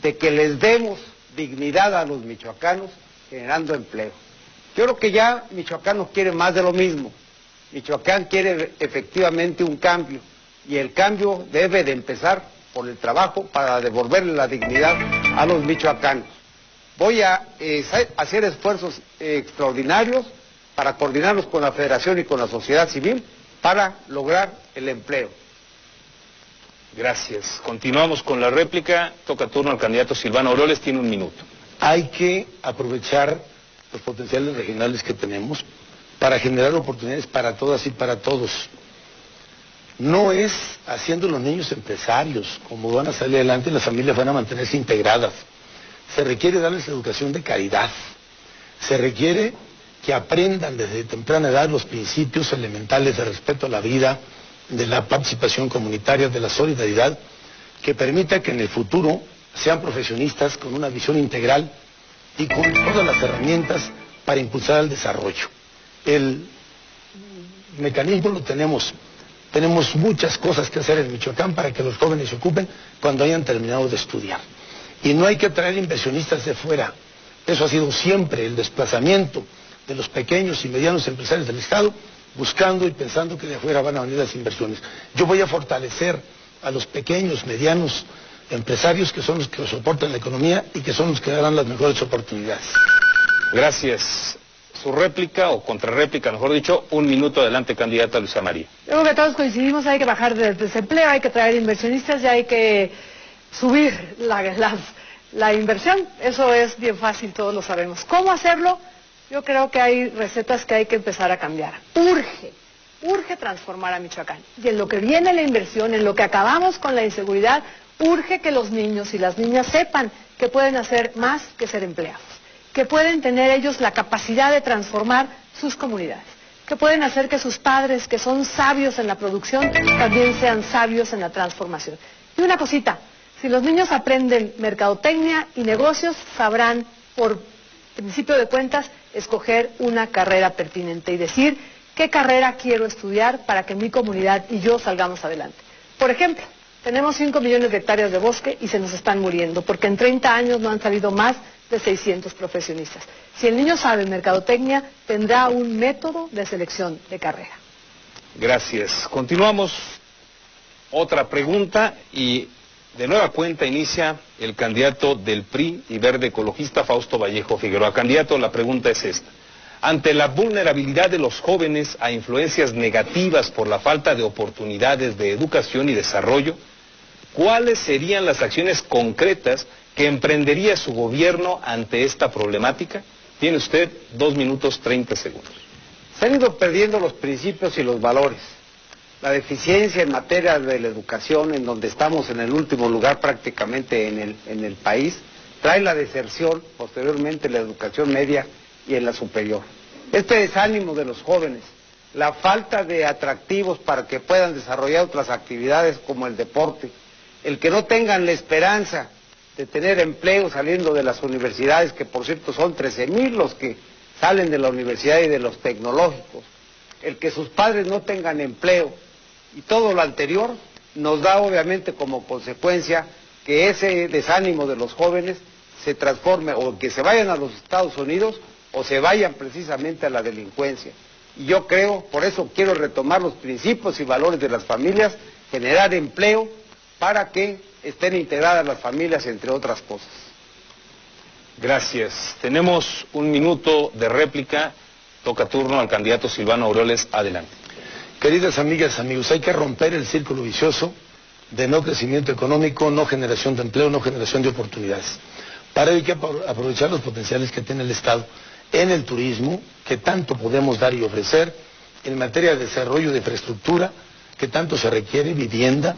de que les demos dignidad a los michoacanos generando empleo. Yo creo que ya Michoacán no quiere más de lo mismo. Michoacán quiere efectivamente un cambio, y el cambio debe de empezar por el trabajo para devolverle la dignidad a los michoacanos. Voy a hacer esfuerzos extraordinarios para coordinarnos con la Federación y con la sociedad civil para lograr el empleo. Gracias. Continuamos con la réplica. Toca turno al candidato Silvano Aureoles, tiene un minuto. Hay que aprovechar los potenciales regionales que tenemos para generar oportunidades para todas y para todos. No es haciendo los niños empresarios, como van a salir adelante y las familias van a mantenerse integradas. Se requiere darles educación de calidad. Se requiere que aprendan desde temprana edad los principios elementales de respeto a la vida, de la participación comunitaria, de la solidaridad, que permita que en el futuro sean profesionistas con una visión integral y con todas las herramientas para impulsar el desarrollo. El mecanismo lo tenemos. Tenemos muchas cosas que hacer en Michoacán para que los jóvenes se ocupen cuando hayan terminado de estudiar. Y no hay que traer inversionistas de fuera. Eso ha sido siempre el desplazamiento de los pequeños y medianos empresarios del Estado, buscando y pensando que de afuera van a venir las inversiones. Yo voy a fortalecer a los pequeños, medianos empresarios, que son los que soportan la economía y que son los que darán las mejores oportunidades. Gracias. Su réplica o contrarréplica, mejor dicho, un minuto. Adelante, candidata Luisa María. Yo creo que todos coincidimos, hay que bajar del desempleo, hay que traer inversionistas y hay que subir la inversión. Eso es bien fácil, todos lo sabemos. ¿Cómo hacerlo? Yo creo que hay recetas que hay que empezar a cambiar. Urge transformar a Michoacán. Y en lo que viene la inversión, en lo que acabamos con la inseguridad, urge que los niños y las niñas sepan que pueden hacer más que ser empleados, que pueden tener ellos la capacidad de transformar sus comunidades, que pueden hacer que sus padres, que son sabios en la producción, también sean sabios en la transformación. Y una cosita, si los niños aprenden mercadotecnia y negocios, sabrán, por principio de cuentas, escoger una carrera pertinente y decir qué carrera quiero estudiar para que mi comunidad y yo salgamos adelante. Por ejemplo, tenemos 5 millones de hectáreas de bosque y se nos están muriendo, porque en 30 años no han salido más de 600 profesionistas. Si el niño sabe mercadotecnia, tendrá un método de selección de carrera. Gracias. Continuamos. Otra pregunta y de nueva cuenta inicia el candidato del PRI y Verde Ecologista, Fausto Vallejo Figueroa. Candidato, la pregunta es esta. Ante la vulnerabilidad de los jóvenes a influencias negativas por la falta de oportunidades de educación y desarrollo, ¿cuáles serían las acciones concretas que emprendería su gobierno ante esta problemática? Tiene usted 2 minutos 30 segundos. Se han ido perdiendo los principios y los valores. La deficiencia en materia de la educación, en donde estamos en el último lugar prácticamente en el país, trae la deserción posteriormente en la educación media y en la superior. Este desánimo de los jóvenes, la falta de atractivos para que puedan desarrollar otras actividades como el deporte, el que no tengan la esperanza de tener empleo saliendo de las universidades, que por cierto son 13,000 los que salen de la universidad y de los tecnológicos, el que sus padres no tengan empleo y todo lo anterior nos da obviamente como consecuencia que ese desánimo de los jóvenes se transforme o que se vayan a los Estados Unidos o se vayan precisamente a la delincuencia. Y yo creo, por eso quiero retomar los principios y valores de las familias, generar empleo para que estén integradas las familias, entre otras cosas. Gracias. Tenemos 1 minuto de réplica. Toca turno al candidato Silvano Aureoles. Adelante. Queridas amigas, amigos, hay que romper el círculo vicioso de no crecimiento económico, no generación de empleo, no generación de oportunidades. Para ello hay que aprovechar los potenciales que tiene el Estado en el turismo, que tanto podemos dar y ofrecer, en materia de desarrollo de infraestructura, que tanto se requiere, vivienda,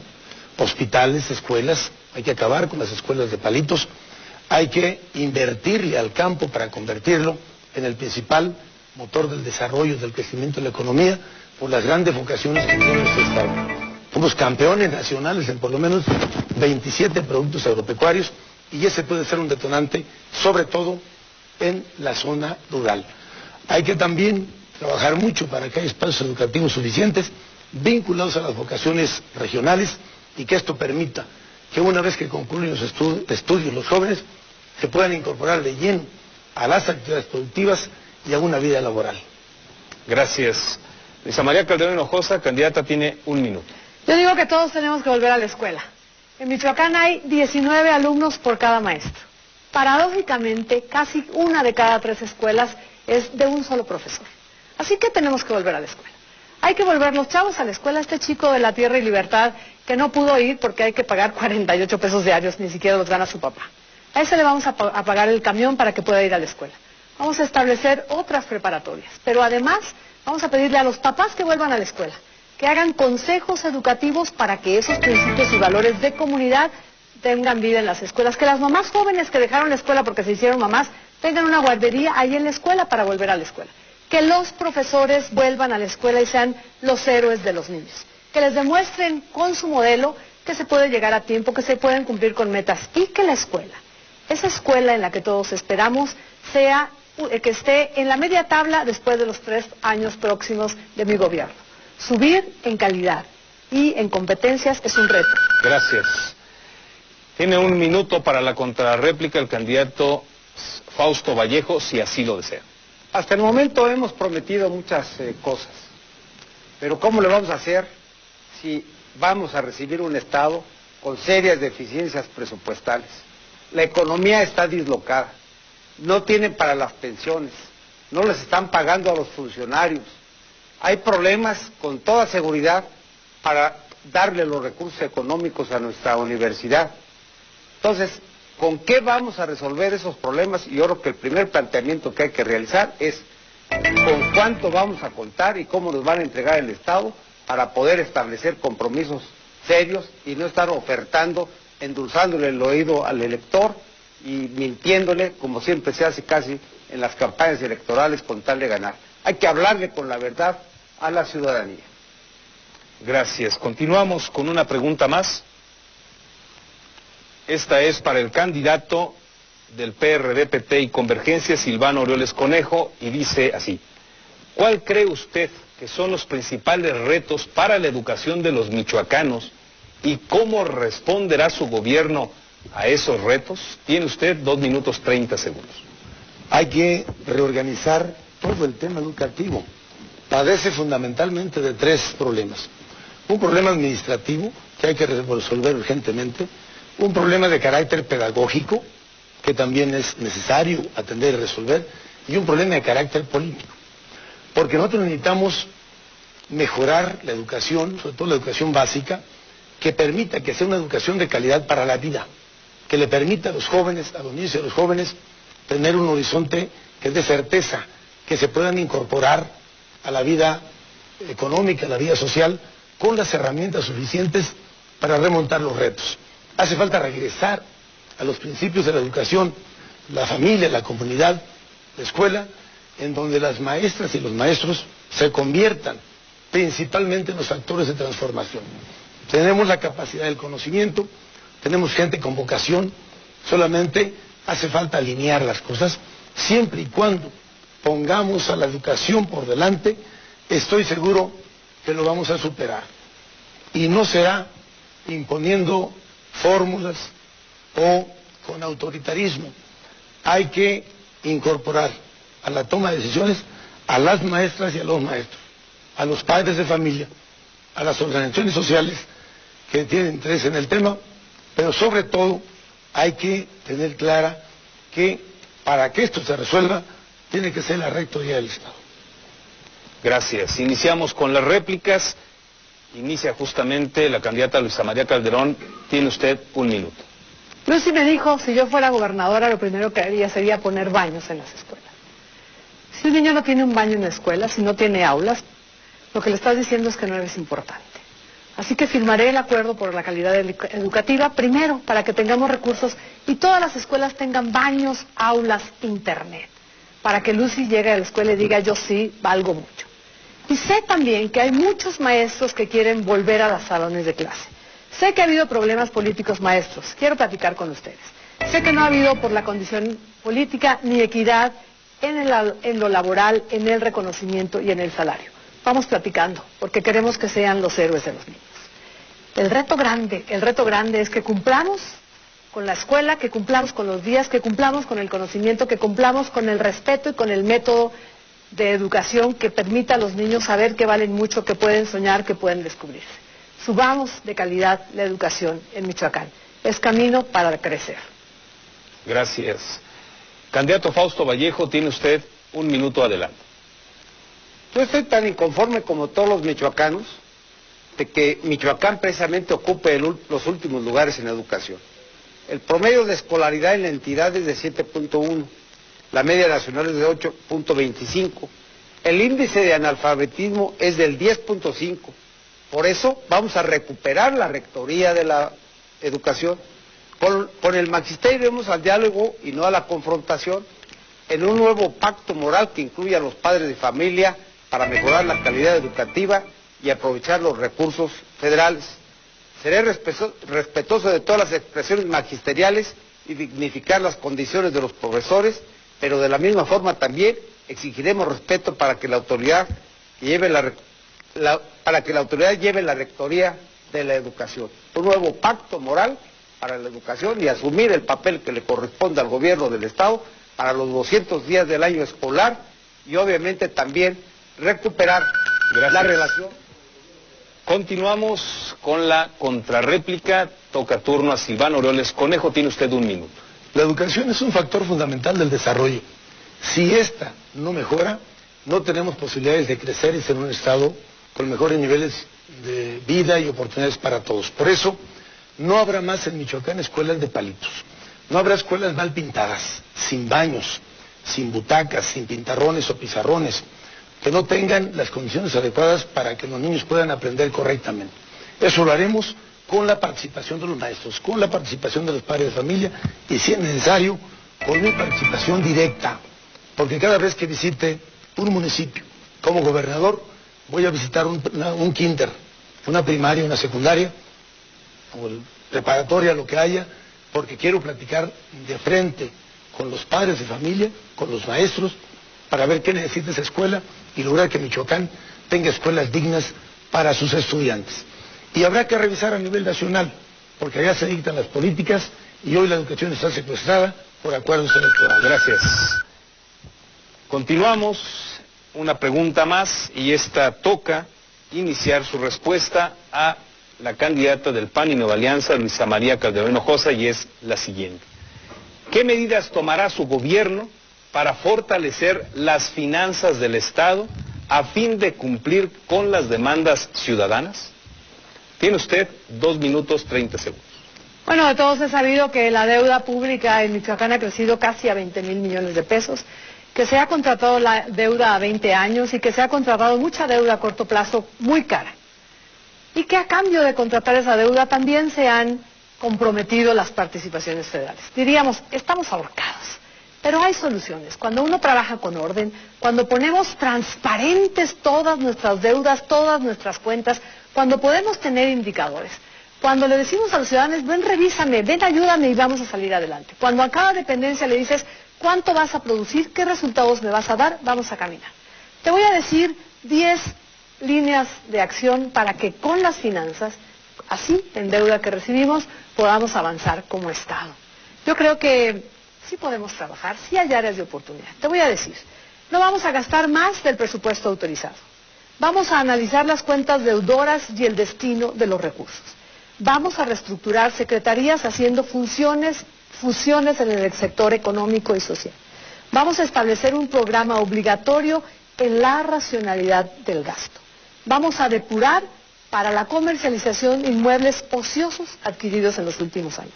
hospitales, escuelas. Hay que acabar con las escuelas de palitos, hay que invertirle al campo para convertirlo en el principal motor del desarrollo, del crecimiento de la economía, por las grandes vocaciones que tiene nuestro Estado. Somos campeones nacionales en por lo menos 27 productos agropecuarios y ese puede ser un detonante, sobre todo en la zona rural. Hay que también trabajar mucho para que haya espacios educativos suficientes, vinculados a las vocaciones regionales, y que esto permita que una vez que concluyen los estudios los jóvenes se puedan incorporar de lleno a las actividades productivas y a una vida laboral. Gracias. Luisa María Calderón Hinojosa, candidata, tiene un minuto. Yo digo que todos tenemos que volver a la escuela. En Michoacán hay 19 alumnos por cada maestro. Paradójicamente, casi 1 de cada 3 escuelas es de un solo profesor. Así que tenemos que volver a la escuela. Hay que volver los chavos a la escuela. Este chico de la Tierra y Libertad que no pudo ir porque hay que pagar 48 pesos diarios, ni siquiera los gana su papá. A ese le vamos a pagar el camión para que pueda ir a la escuela. Vamos a establecer otras preparatorias, pero además vamos a pedirle a los papás que vuelvan a la escuela, que hagan consejos educativos para que esos principios y valores de comunidad tengan vida en las escuelas, que las mamás jóvenes que dejaron la escuela porque se hicieron mamás tengan una guardería ahí en la escuela para volver a la escuela, que los profesores vuelvan a la escuela y sean los héroes de los niños, que les demuestren con su modelo que se puede llegar a tiempo, que se pueden cumplir con metas y que la escuela, esa escuela en la que todos esperamos, sea que esté en la media tabla después de los 3 años próximos de mi gobierno. Subir en calidad y en competencias es un reto. Gracias. Tiene un minuto para la contrarréplica el candidato Fausto Vallejo, si así lo desea. Hasta el momento hemos prometido muchas cosas, pero ¿cómo le vamos a hacer si vamos a recibir un Estado con serias deficiencias presupuestales? La economía está dislocada, no tienen para las pensiones, no les están pagando a los funcionarios, hay problemas con toda seguridad para darle los recursos económicos a nuestra universidad. Entonces, ¿con qué vamos a resolver esos problemas? Y yo creo que el primer planteamiento que hay que realizar es con cuánto vamos a contar y cómo nos van a entregar el Estado para poder establecer compromisos serios y no estar ofertando, endulzándole el oído al elector y mintiéndole, como siempre se hace casi en las campañas electorales con tal de ganar. Hay que hablarle con la verdad a la ciudadanía. Gracias. Continuamos con una pregunta más. Esta es para el candidato del PRD, PT y Convergencia, Silvano Aureoles Conejo, y dice así: ¿cuál cree usted que son los principales retos para la educación de los michoacanos y cómo responderá su gobierno a esos retos? Tiene usted 2 minutos 30 segundos. Hay que reorganizar todo el tema educativo. Padece fundamentalmente de 3 problemas. Un problema administrativo que hay que resolver urgentemente, un problema de carácter pedagógico que también es necesario atender y resolver, y un problema de carácter político. Porque nosotros necesitamos mejorar la educación, sobre todo la educación básica, que permita que sea una educación de calidad para la vida, que le permita a los jóvenes, a los niños y a los jóvenes, tener un horizonte que dé certeza, que se puedan incorporar a la vida económica, a la vida social, con las herramientas suficientes para remontar los retos. Hace falta regresar a los principios de la educación, la familia, la comunidad, la escuela, en donde las maestras y los maestros se conviertan principalmente en los factores de transformación. Tenemos la capacidad del conocimiento, tenemos gente con vocación, solamente hace falta alinear las cosas, siempre y cuando pongamos a la educación por delante, estoy seguro que lo vamos a superar. Y no será imponiendo fórmulas o con autoritarismo. Hay que incorporar a la toma de decisiones a las maestras y a los maestros, a los padres de familia, a las organizaciones sociales que tienen interés en el tema, pero sobre todo hay que tener clara que para que esto se resuelva tiene que ser la rectoría del Estado. Gracias. Iniciamos con las réplicas. Inicia justamente la candidata Luisa María Calderón. Tiene usted 1 minuto. Lucy me dijo, si yo fuera gobernadora, lo primero que haría sería poner baños en las escuelas. Si un niño no tiene un baño en la escuela, si no tiene aulas, lo que le estás diciendo es que no eres importante. Así que firmaré el acuerdo por la calidad educativa, primero, para que tengamos recursos y todas las escuelas tengan baños, aulas, internet, para que Lucy llegue a la escuela y diga, yo sí, valgo mucho. Y sé también que hay muchos maestros que quieren volver a los salones de clase. Sé que ha habido problemas políticos maestros, quiero platicar con ustedes. Sé que no ha habido por la condición política ni equidad en lo laboral, en el reconocimiento y en el salario. Vamos platicando, porque queremos que sean los héroes de los niños. El reto grande es que cumplamos con la escuela, que cumplamos con los días, que cumplamos con el conocimiento, que cumplamos con el respeto y con el método de educación que permita a los niños saber que valen mucho, que pueden soñar, que pueden descubrirse. Subamos de calidad la educación en Michoacán. Es camino para crecer. Gracias. Candidato Fausto Vallejo, tiene usted un minuto adelante. Yo estoy tan inconforme como todos los michoacanos de que Michoacán precisamente ocupe los últimos lugares en educación. El promedio de escolaridad en la entidad es de 7.1, la media nacional es de 8.25, el índice de analfabetismo es del 10.5. Por eso vamos a recuperar la rectoría de la educación. Con el magisterio iremos al diálogo y no a la confrontación, en un nuevo pacto moral que incluya a los padres de familia para mejorar la calidad educativa y aprovechar los recursos federales. Seré respetuoso de todas las expresiones magisteriales y dignificar las condiciones de los profesores, pero de la misma forma también exigiremos respeto para que la autoridad lleve la rectoría de la educación. Un nuevo pacto moral para la educación y asumir el papel que le corresponde al gobierno del Estado para los 200 días del año escolar y obviamente también recuperar la relación. Continuamos con la contrarréplica. Toca turno a Silvano Aureoles Conejo. Tiene usted un minuto. La educación es un factor fundamental del desarrollo. Si esta no mejora, no tenemos posibilidades de crecer y ser un Estado con mejores niveles de vida y oportunidades para todos. Por eso, no habrá más en Michoacán escuelas de palitos. No habrá escuelas mal pintadas, sin baños, sin butacas, sin pintarrones o pizarrones, que no tengan las condiciones adecuadas para que los niños puedan aprender correctamente. Eso lo haremos con la participación de los maestros, con la participación de los padres de familia y, si es necesario, con mi participación directa, porque cada vez que visite un municipio como gobernador, voy a visitar un kinder, una primaria, una secundaria, o preparatoria, lo que haya, porque quiero platicar de frente con los padres de familia, con los maestros, para ver qué necesita esa escuela y lograr que Michoacán tenga escuelas dignas para sus estudiantes. Y habrá que revisar a nivel nacional, porque allá se dictan las políticas y hoy la educación está secuestrada por acuerdos electorales. Gracias. Continuamos, una pregunta más, y esta toca iniciar su respuesta a la candidata del PAN y Nueva Alianza, Luisa María Calderón Hinojosa, y es la siguiente. ¿Qué medidas tomará su gobierno para fortalecer las finanzas del Estado a fin de cumplir con las demandas ciudadanas? Tiene usted 2 minutos 30 segundos. Bueno, de todos es sabido que la deuda pública en Michoacán ha crecido casi a 20,000 millones de pesos, que se ha contratado la deuda a 20 años y que se ha contratado mucha deuda a corto plazo muy cara. Y que a cambio de contratar esa deuda también se han comprometido las participaciones federales. Diríamos, estamos ahorcados. Pero hay soluciones. Cuando uno trabaja con orden, cuando ponemos transparentes todas nuestras deudas, todas nuestras cuentas, cuando podemos tener indicadores, cuando le decimos a los ciudadanos, ven, revísame, ven, ayúdame y vamos a salir adelante. Cuando a cada dependencia le dices, ¿cuánto vas a producir? ¿Qué resultados me vas a dar? Vamos a caminar. Te voy a decir 10 líneas de acción para que con las finanzas, así en deuda que recibimos, podamos avanzar como Estado. Yo creo que sí podemos trabajar, sí hay áreas de oportunidad. Te voy a decir, no vamos a gastar más del presupuesto autorizado. Vamos a analizar las cuentas deudoras y el destino de los recursos. Vamos a reestructurar secretarías haciendo fusiones en el sector económico y social. Vamos a establecer un programa obligatorio en la racionalidad del gasto. Vamos a depurar para la comercialización inmuebles ociosos adquiridos en los últimos años.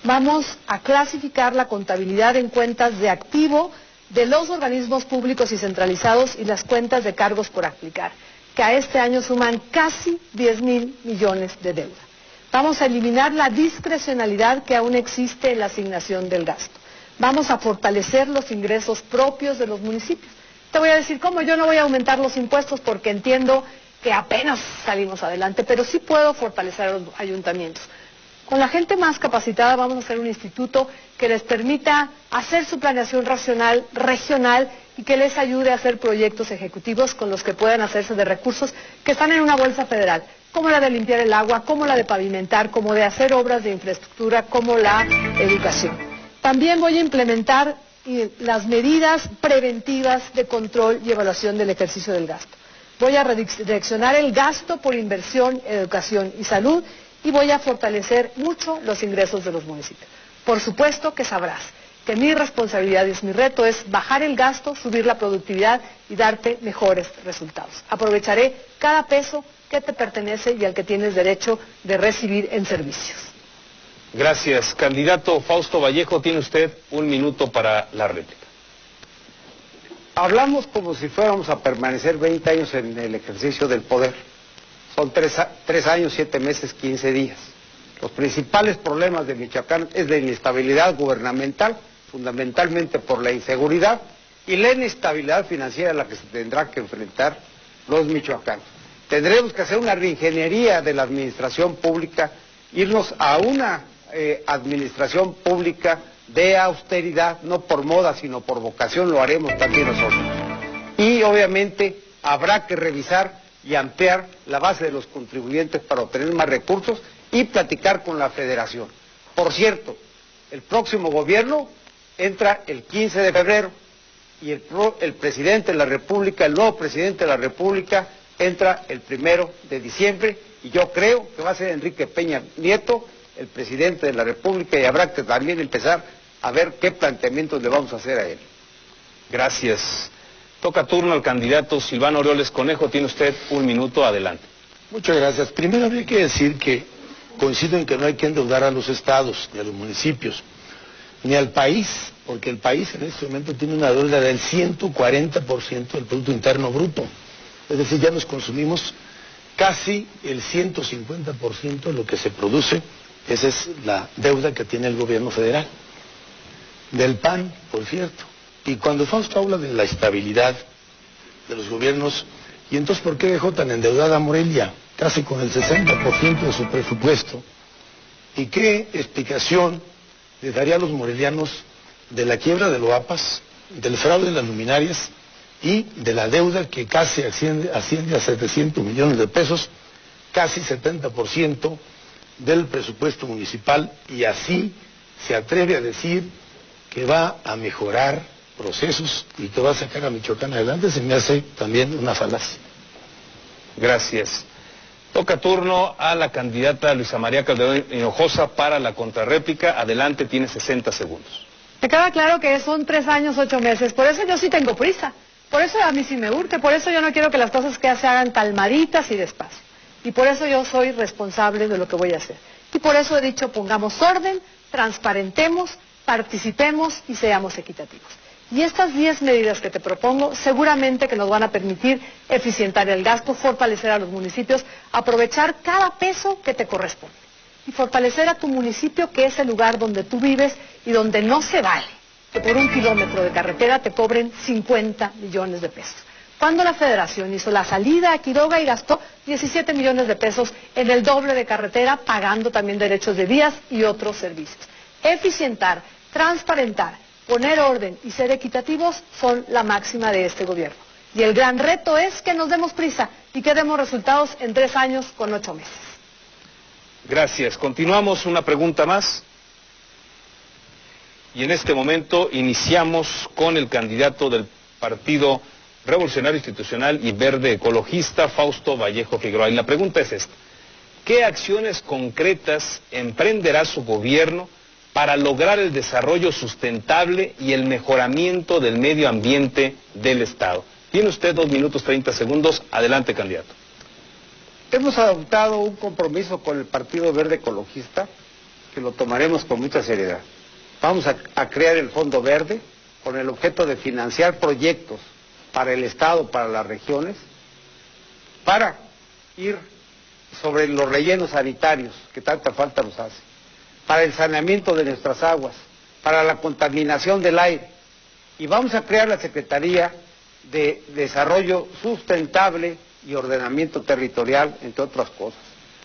Vamos a clasificar la contabilidad en cuentas de activo de los organismos públicos y centralizados y las cuentas de cargos por aplicar, que a este año suman casi 10,000 millones de deuda. Vamos a eliminar la discrecionalidad que aún existe en la asignación del gasto. Vamos a fortalecer los ingresos propios de los municipios. Te voy a decir cómo. Yo no voy a aumentar los impuestos porque entiendo que apenas salimos adelante, pero sí puedo fortalecer a los ayuntamientos. Con la gente más capacitada vamos a hacer un instituto que les permita hacer su planeación racional, regional, y que les ayude a hacer proyectos ejecutivos con los que puedan hacerse de recursos que están en una bolsa federal, como la de limpiar el agua, como la de pavimentar, como de hacer obras de infraestructura, como la educación. También voy a implementar las medidas preventivas de control y evaluación del ejercicio del gasto. Voy a redireccionar el gasto por inversión, educación y salud y voy a fortalecer mucho los ingresos de los municipios. Por supuesto que sabrás que mi responsabilidad y mi reto es bajar el gasto, subir la productividad y darte mejores resultados. Aprovecharé cada peso que te pertenece y al que tienes derecho de recibir en servicios. Gracias. Candidato Fausto Vallejo, tiene usted 1 minuto para la réplica. Hablamos como si fuéramos a permanecer 20 años en el ejercicio del poder. Son 3 años, 7 meses, 15 días. Los principales problemas de Michoacán es la inestabilidad gubernamental, fundamentalmente por la inseguridad, y la inestabilidad financiera a la que se tendrá que enfrentar los michoacanos. Tendremos que hacer una reingeniería de la administración pública, irnos a una administración pública de austeridad, no por moda, sino por vocación, lo haremos también nosotros. Y obviamente habrá que revisar y ampliar la base de los contribuyentes para obtener más recursos y platicar con la Federación. Por cierto, el próximo gobierno entra el 15 de febrero y el presidente de la República, el nuevo presidente de la República, entra el 1 de diciembre y yo creo que va a ser Enrique Peña Nieto el presidente de la República y habrá que también empezar a ver qué planteamientos le vamos a hacer a él. Gracias. Toca turno al candidato Silvano Aureoles Conejo. Tiene usted 1 minuto, adelante. Muchas gracias. Primero habría que decir que coincido en que no hay que endeudar a los estados, ni a los municipios, ni al país, porque el país en este momento tiene una deuda del 140% del Producto Interno Bruto. Es decir, ya nos consumimos casi el 150% de lo que se produce. Esa es la deuda que tiene el gobierno federal. Del PAN, por cierto. Y cuando Fausto habla de la estabilidad de los gobiernos, ¿y entonces por qué dejó tan endeudada Morelia? Casi con el 60% de su presupuesto. ¿Y qué explicación le daría a los morelianos de la quiebra de Loapas, del fraude en las luminarias y de la deuda que casi asciende a 700 millones de pesos, casi 70% del presupuesto municipal, y así se atreve a decir que va a mejorar procesos y que va a sacar a Michoacán adelante? Se me hace también una falacia. Gracias. Toca turno a la candidata Luisa María Calderón Hinojosa para la contrarréplica. Adelante, tiene 60 segundos. Me queda claro que son 3 años, 8 meses, por eso yo sí tengo prisa, por eso a mí sí me urge, por eso yo no quiero que las cosas que se hagan calmaditas y despacio, y por eso yo soy responsable de lo que voy a hacer, y por eso he dicho pongamos orden, transparentemos, participemos y seamos equitativos. Y estas 10 medidas que te propongo seguramente que nos van a permitir eficientar el gasto, fortalecer a los municipios, aprovechar cada peso que te corresponde y fortalecer a tu municipio, que es el lugar donde tú vives y donde no se vale que por 1 kilómetro de carretera te cobren 50 millones de pesos. Cuando la Federación hizo la salida a Quiroga y gastó 17 millones de pesos en el doble de carretera, pagando también derechos de vías y otros servicios. Eficientar, transparentar, poner orden y ser equitativos son la máxima de este gobierno. Y el gran reto es que nos demos prisa y que demos resultados en 3 años con 8 meses. Gracias. Continuamos, una pregunta más. Y en este momento iniciamos con el candidato del Partido Revolucionario Institucional y Verde Ecologista, Fausto Vallejo Figueroa. Y la pregunta es esta: ¿qué acciones concretas emprenderá su gobierno para lograr el desarrollo sustentable y el mejoramiento del medio ambiente del Estado? Tiene usted 2 minutos 30 segundos. Adelante, candidato. Hemos adoptado un compromiso con el Partido Verde Ecologista que lo tomaremos con mucha seriedad. Vamos a crear el Fondo Verde con el objeto de financiar proyectos para el Estado, para las regiones, para ir sobre los rellenos sanitarios que tanta falta nos hace, para el saneamiento de nuestras aguas, para la contaminación del aire. Y vamos a crear la Secretaría de Desarrollo Sustentable y Ordenamiento Territorial, entre otras cosas.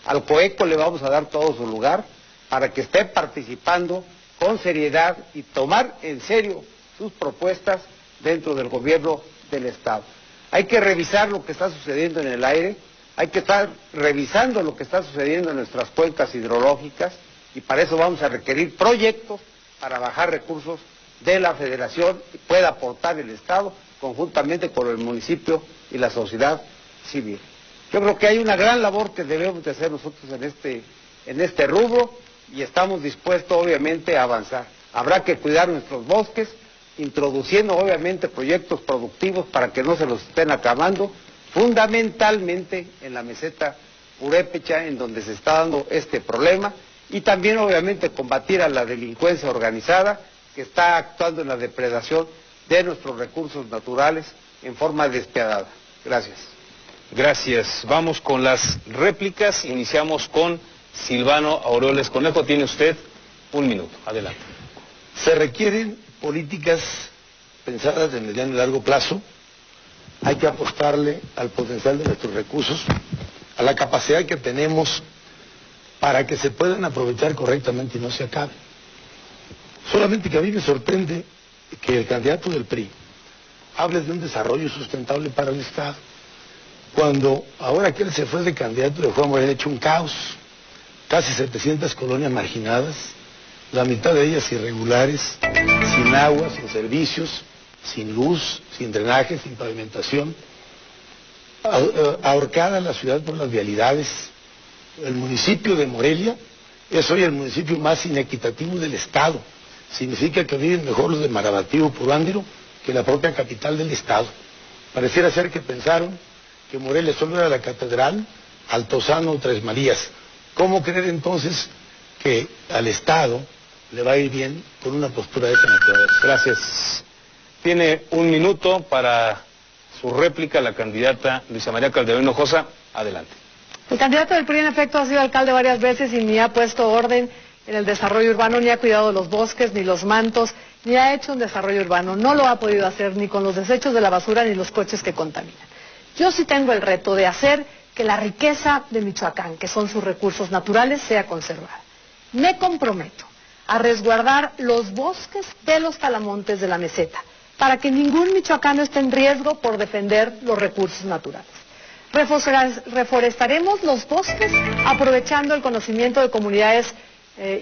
Al COECO le vamos a dar todo su lugar para que esté participando con seriedad y tomar en serio sus propuestas dentro del gobierno del Estado. Hay que revisar lo que está sucediendo en el aire, hay que estar revisando lo que está sucediendo en nuestras cuencas hidrológicas, y para eso vamos a requerir proyectos para bajar recursos de la Federación y pueda aportar el Estado conjuntamente con el municipio y la sociedad civil. Yo creo que hay una gran labor que debemos de hacer nosotros en este rubro y estamos dispuestos obviamente a avanzar. Habrá que cuidar nuestros bosques, introduciendo obviamente proyectos productivos para que no se los estén acabando, fundamentalmente en la meseta purépecha, en donde se está dando este problema, y también obviamente combatir a la delincuencia organizada que está actuando en la depredación de nuestros recursos naturales en forma despiadada. Gracias. Gracias. Vamos con las réplicas. Iniciamos con Silvano Aureoles Conejo. Tiene usted 1 minuto. Adelante. Se requieren políticas pensadas de mediano y largo plazo. Hay que apostarle al potencial de nuestros recursos, a la capacidad que tenemos para que se puedan aprovechar correctamente y no se acaben. Solamente que a mí me sorprende que el candidato del PRI hable de un desarrollo sustentable para el Estado, cuando ahora que él se fue de candidato dejó a Morelia hecho un caos, casi 700 colonias marginadas, la mitad de ellas irregulares, sin agua, sin servicios, sin luz, sin drenaje, sin pavimentación, ahorcada la ciudad por las vialidades. El municipio de Morelia es hoy el municipio más inequitativo del Estado. Significa que viven mejor los de Marabatío o Puruándiro que la propia capital del Estado. Pareciera ser que pensaron que Morelia solo era la catedral, Altozano o Tres Marías. ¿Cómo creer entonces que al Estado le va a ir bien con una postura de esa naturaleza? Gracias. Tiene 1 minuto para su réplica la candidata Luisa María Calderón Hinojosa. Adelante. El candidato del PRI en efecto ha sido alcalde varias veces y ni ha puesto orden en el desarrollo urbano, ni ha cuidado los bosques, ni los mantos, ni ha hecho un desarrollo urbano. No lo ha podido hacer ni con los desechos de la basura ni los coches que contaminan. Yo sí tengo el reto de hacer que la riqueza de Michoacán, que son sus recursos naturales, sea conservada. Me comprometo a resguardar los bosques de los talamontes de la meseta, para que ningún michoacano esté en riesgo por defender los recursos naturales. Reforestaremos los bosques aprovechando el conocimiento de comunidades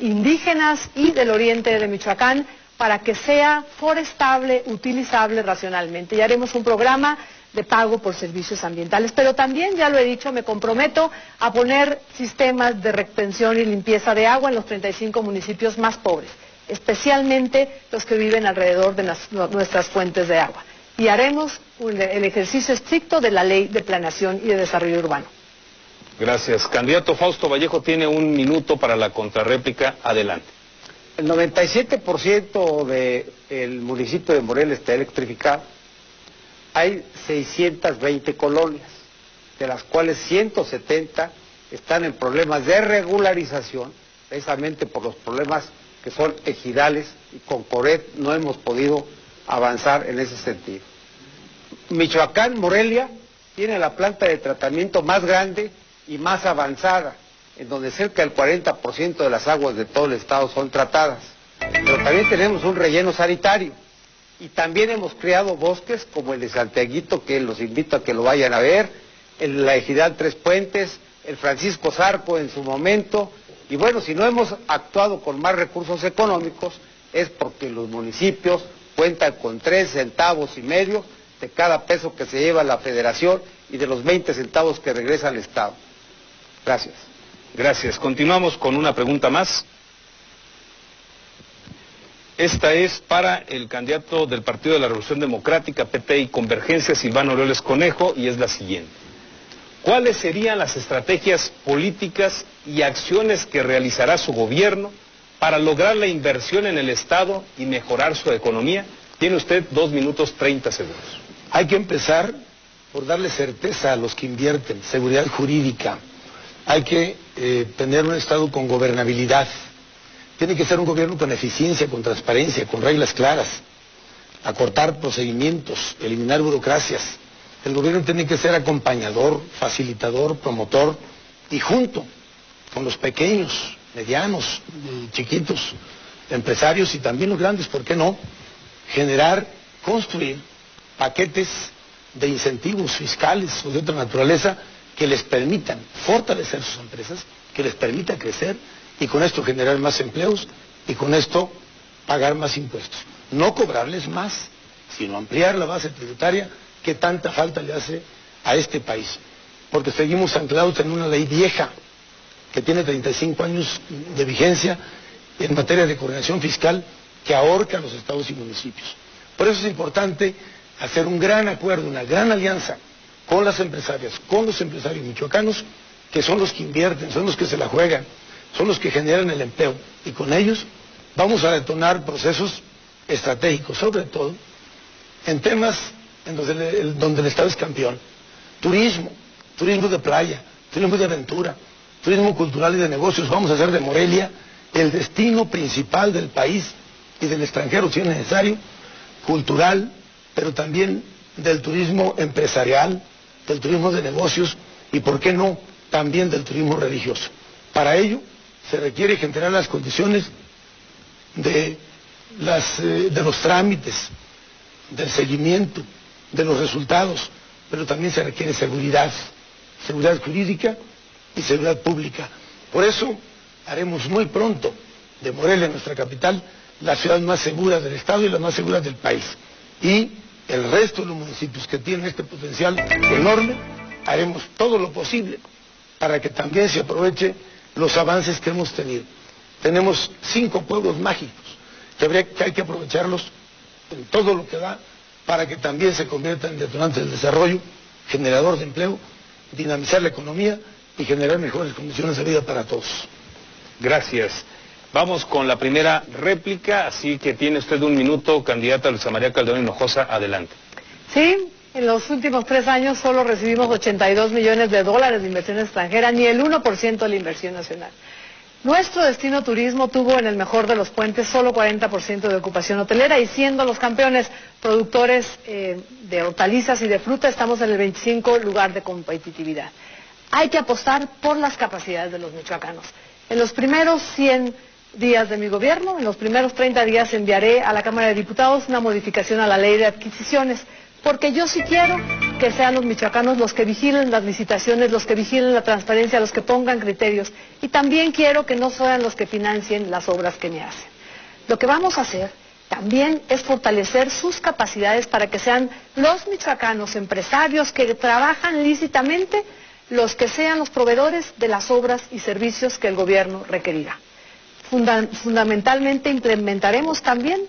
indígenas y del oriente de Michoacán para que sea forestable, utilizable racionalmente. Y haremos un programa de pago por servicios ambientales, pero también, ya lo he dicho, me comprometo a poner sistemas de retención y limpieza de agua en los 35 municipios más pobres, especialmente los que viven alrededor de nuestras fuentes de agua. Y haremos el ejercicio estricto de la Ley de Planeación y de Desarrollo Urbano. Gracias. Candidato Fausto Vallejo tiene 1 minuto para la contrarréplica. Adelante. El 97% del municipio de Morelia está electrificado. Hay 620 colonias, de las cuales 170 están en problemas de regularización, precisamente por los problemas que son ejidales, y con CORED no hemos podido avanzar en ese sentido. Michoacán, Morelia, tiene la planta de tratamiento más grande y más avanzada, en donde cerca del 40% de las aguas de todo el estado son tratadas. Pero también tenemos un relleno sanitario. Y también hemos creado bosques como el de Santiaguito, que los invito a que lo vayan a ver, la Ejidal Tres Puentes, el Francisco Zarco en su momento. Y bueno, si no hemos actuado con más recursos económicos, es porque los municipios cuentan con 3,5 centavos de cada peso que se lleva la Federación y de los 20 centavos que regresa al Estado. Gracias. Gracias. Continuamos con una pregunta más. Esta es para el candidato del Partido de la Revolución Democrática, PT y Convergencia, Silvano Aureoles Conejo, y es la siguiente. ¿Cuáles serían las estrategias políticas y acciones que realizará su gobierno para lograr la inversión en el Estado y mejorar su economía? Tiene usted 2 minutos 30 segundos. Hay que empezar por darle certeza a los que invierten, seguridad jurídica. Hay que tener un Estado con gobernabilidad. Tiene que ser un gobierno con eficiencia, con transparencia, con reglas claras, acortar procedimientos, eliminar burocracias. El gobierno tiene que ser acompañador, facilitador, promotor, y junto con los pequeños, medianos, chiquitos, empresarios y también los grandes, ¿por qué no?, construir paquetes de incentivos fiscales o de otra naturaleza que les permitan fortalecer sus empresas, que les permita crecer, y con esto generar más empleos y con esto pagar más impuestos. no cobrarles más, sino ampliar la base tributaria que tanta falta le hace a este país. Porque seguimos anclados en una ley vieja que tiene 35 años de vigencia en materia de coordinación fiscal que ahorca a los estados y municipios. Por eso es importante hacer un gran acuerdo, una gran alianza con las empresarias, con los empresarios michoacanos, que son los que invierten, son los que se la juegan, son los que generan el empleo. Y con ellos vamos a detonar procesos estratégicos, sobre todo en temas donde el Estado es campeón. Turismo, turismo de playa, turismo de aventura, turismo cultural y de negocios. Vamos a hacer de Morelia el destino principal del país y del extranjero, si es necesario, cultural, pero también del turismo empresarial, del turismo de negocios y, ¿por qué no?, también del turismo religioso. Para ello se requiere generar las condiciones de los trámites, del seguimiento, de los resultados, pero también se requiere seguridad jurídica y seguridad pública. Por eso haremos muy pronto de Morelia, nuestra capital, la ciudad más segura del Estado y la más segura del país. Y el resto de los municipios que tienen este potencial enorme, haremos todo lo posible para que también se aproveche los avances que hemos tenido. Tenemos 5 pueblos mágicos que hay que aprovecharlos en todo lo que da para que también se conviertan en detonantes del desarrollo, generador de empleo, dinamizar la economía y generar mejores condiciones de vida para todos. Gracias. Vamos con la primera réplica, así que tiene usted 1 minuto, candidata Luisa María Calderón Hinojosa, adelante. Sí, en los últimos 3 años solo recibimos $82 millones de inversión extranjera, ni el 1% de la inversión nacional. Nuestro destino turismo tuvo en el mejor de los puentes solo 40% de ocupación hotelera y siendo los campeones productores de hortalizas y de fruta estamos en el 25 lugar de competitividad. Hay que apostar por las capacidades de los michoacanos. En los primeros 100 días de mi gobierno, en los primeros 30 días enviaré a la Cámara de Diputados una modificación a la ley de adquisiciones, porque yo sí quiero que sean los michoacanos los que vigilen las licitaciones, los que vigilen la transparencia, los que pongan criterios, y también quiero que no sean los que financien las obras que me hacen. Lo que vamos a hacer también es fortalecer sus capacidades para que sean los michoacanos empresarios que trabajan lícitamente los que sean los proveedores de las obras y servicios que el gobierno requerirá. Fundamentalmente implementaremos también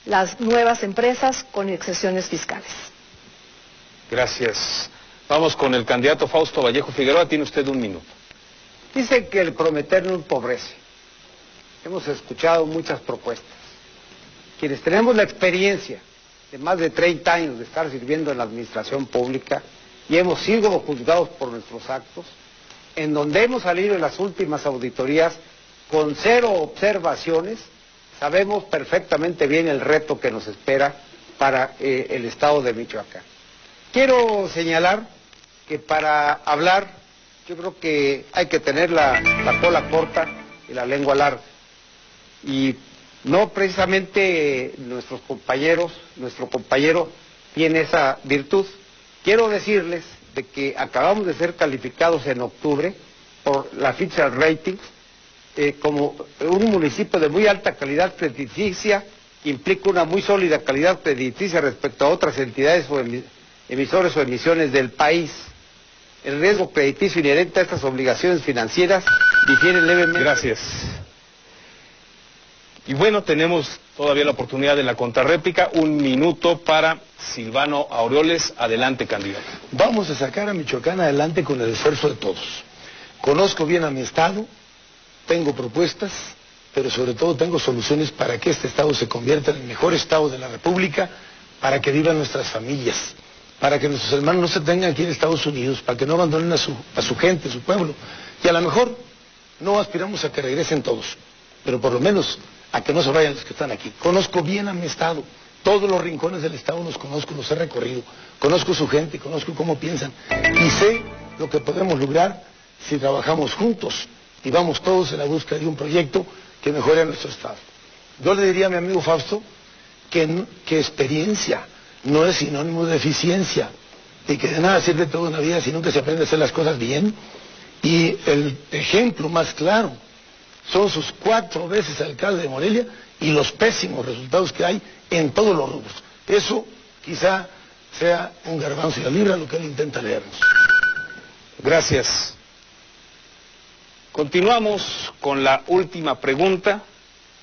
las nuevas empresas con exenciones fiscales. Gracias. Vamos con el candidato Fausto Vallejo Figueroa, tiene usted 1 minuto. Dice que el prometer no empobrece. Hemos escuchado muchas propuestas. Quienes tenemos la experiencia de más de 30 años de estar sirviendo en la administración pública y hemos sido juzgados por nuestros actos, en donde hemos salido en las últimas auditorías con 0 observaciones, sabemos perfectamente bien el reto que nos espera para el estado de Michoacán. Quiero señalar que para hablar, yo creo que hay que tener la cola corta y la lengua larga. Y no precisamente nuestro compañero tiene esa virtud. Quiero decirles de que acabamos de ser calificados en octubre por la Fitch Ratings como un municipio de muy alta calidad crediticia, que implica una muy sólida calidad crediticia respecto a otras entidades o emisores o emisiones del país. El riesgo crediticio inherente a estas obligaciones financieras difiere levemente. Gracias. Y bueno, tenemos todavía la oportunidad de la contrarréplica. 1 minuto para Silvano Aureoles. Adelante, candidato. Vamos a sacar a Michoacán adelante con el esfuerzo de todos. Conozco bien a mi estado, tengo propuestas, pero sobre todo tengo soluciones para que este estado se convierta en el mejor estado de la República, para que vivan nuestras familias, para que nuestros hermanos no se tengan que ir a Estados Unidos, para que no abandonen a su gente, a su pueblo. Y a lo mejor no aspiramos a que regresen todos, pero por lo menos a que no se vayan los que están aquí. Conozco bien a mi estado, todos los rincones del estado los conozco, los he recorrido, conozco su gente, conozco cómo piensan y sé lo que podemos lograr si trabajamos juntos y vamos todos en la búsqueda de un proyecto que mejore a nuestro estado. Yo le diría a mi amigo Fausto que experiencia no es sinónimo de eficiencia y que de nada sirve toda una vida si nunca se aprende a hacer las cosas bien. Y el ejemplo más claro son sus 4 veces alcalde de Morelia y los pésimos resultados que hay en todos los rubros. Eso quizá sea un garbanzo y la libra lo que él intenta leernos. Gracias. Continuamos con la última pregunta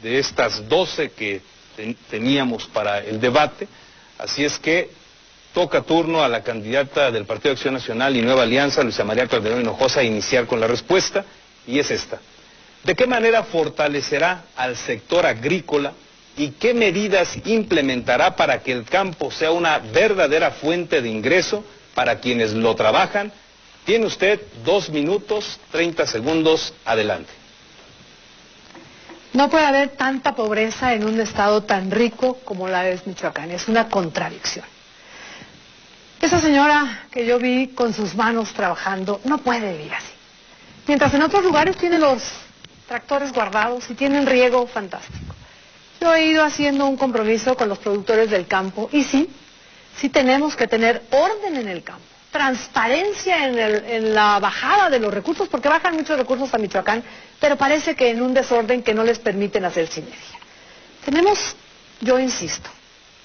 de estas 12 que teníamos para el debate. Así es que toca turno a la candidata del Partido de Acción Nacional y Nueva Alianza, Luisa María Calderón Hinojosa, iniciar con la respuesta, y es esta. ¿De qué manera fortalecerá al sector agrícola y qué medidas implementará para que el campo sea una verdadera fuente de ingreso para quienes lo trabajan? Tiene usted 2 minutos, 30 segundos, adelante. No puede haber tanta pobreza en un estado tan rico como la es Michoacán, es una contradicción. Esa señora que yo vi con sus manos trabajando no puede vivir así. Mientras en otros lugares tienen los tractores guardados y tienen riego fantástico. Yo he ido haciendo un compromiso con los productores del campo y sí tenemos que tener orden en el campo, transparencia en la bajada de los recursos, porque bajan muchos recursos a Michoacán, pero parece que en un desorden que no les permiten hacer sinergia. Tenemos, yo insisto,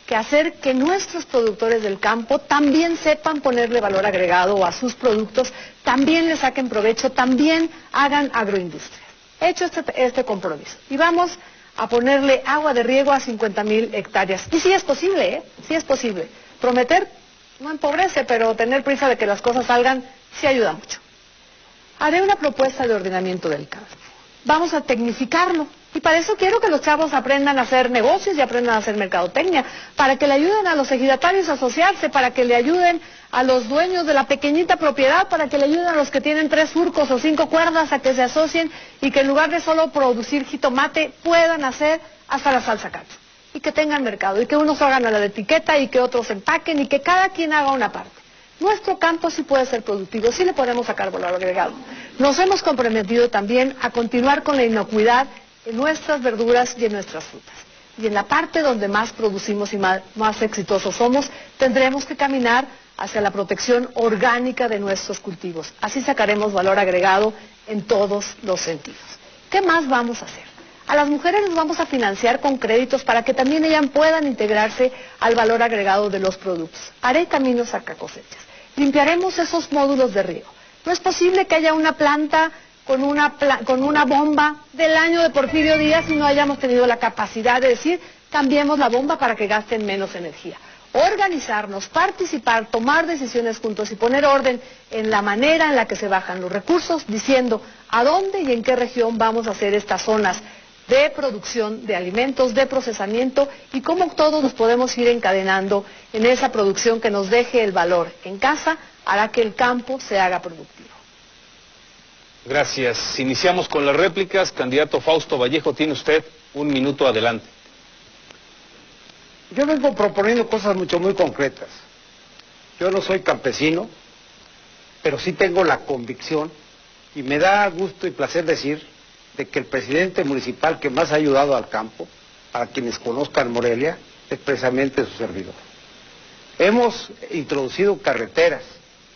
que hacer que nuestros productores del campo también sepan ponerle valor agregado a sus productos, también le saquen provecho, también hagan agroindustria. He hecho este compromiso y vamos a ponerle agua de riego a 50,000 hectáreas. Y sí es posible, sí es posible. Prometer no empobrece, pero tener prisa de que las cosas salgan sí ayuda mucho. Haré una propuesta de ordenamiento del campo. Vamos a tecnificarlo. Y para eso quiero que los chavos aprendan a hacer negocios y aprendan a hacer mercadotecnia, para que le ayuden a los ejidatarios a asociarse, para que le ayuden a los dueños de la pequeñita propiedad, para que le ayuden a los que tienen 3 surcos o 5 cuerdas a que se asocien y que en lugar de solo producir jitomate puedan hacer hasta la salsa cacho. Y que tengan mercado, y que unos hagan a la etiqueta y que otros empaquen y que cada quien haga una parte. Nuestro campo sí puede ser productivo, sí le podemos sacar valor agregado. Nos hemos comprometido también a continuar con la inocuidad en nuestras verduras y en nuestras frutas. Y en la parte donde más producimos y más exitosos somos, tendremos que caminar hacia la protección orgánica de nuestros cultivos. Así sacaremos valor agregado en todos los sentidos. ¿Qué más vamos a hacer? A las mujeres les vamos a financiar con créditos para que también ellas puedan integrarse al valor agregado de los productos. Haré caminos sacacosechas. Limpiaremos esos módulos de riego. No es posible que haya una planta con una bomba del año de Porfirio Díaz y no hayamos tenido la capacidad de decir, cambiemos la bomba para que gasten menos energía. Organizarnos, participar, tomar decisiones juntos y poner orden en la manera en la que se bajan los recursos, diciendo a dónde y en qué región vamos a hacer estas zonas de producción de alimentos, de procesamiento y cómo todos nos podemos ir encadenando en esa producción que nos deje el valor en casa, hará que el campo se haga productivo. Gracias. Iniciamos con las réplicas. Candidato Fausto Vallejo, tiene usted 1 minuto, adelante. Yo vengo proponiendo cosas muy concretas. Yo no soy campesino, pero sí tengo la convicción y me da gusto y placer decir de que el presidente municipal que más ha ayudado al campo, para quienes conozcan Morelia, es precisamente su servidor. Hemos introducido carreteras,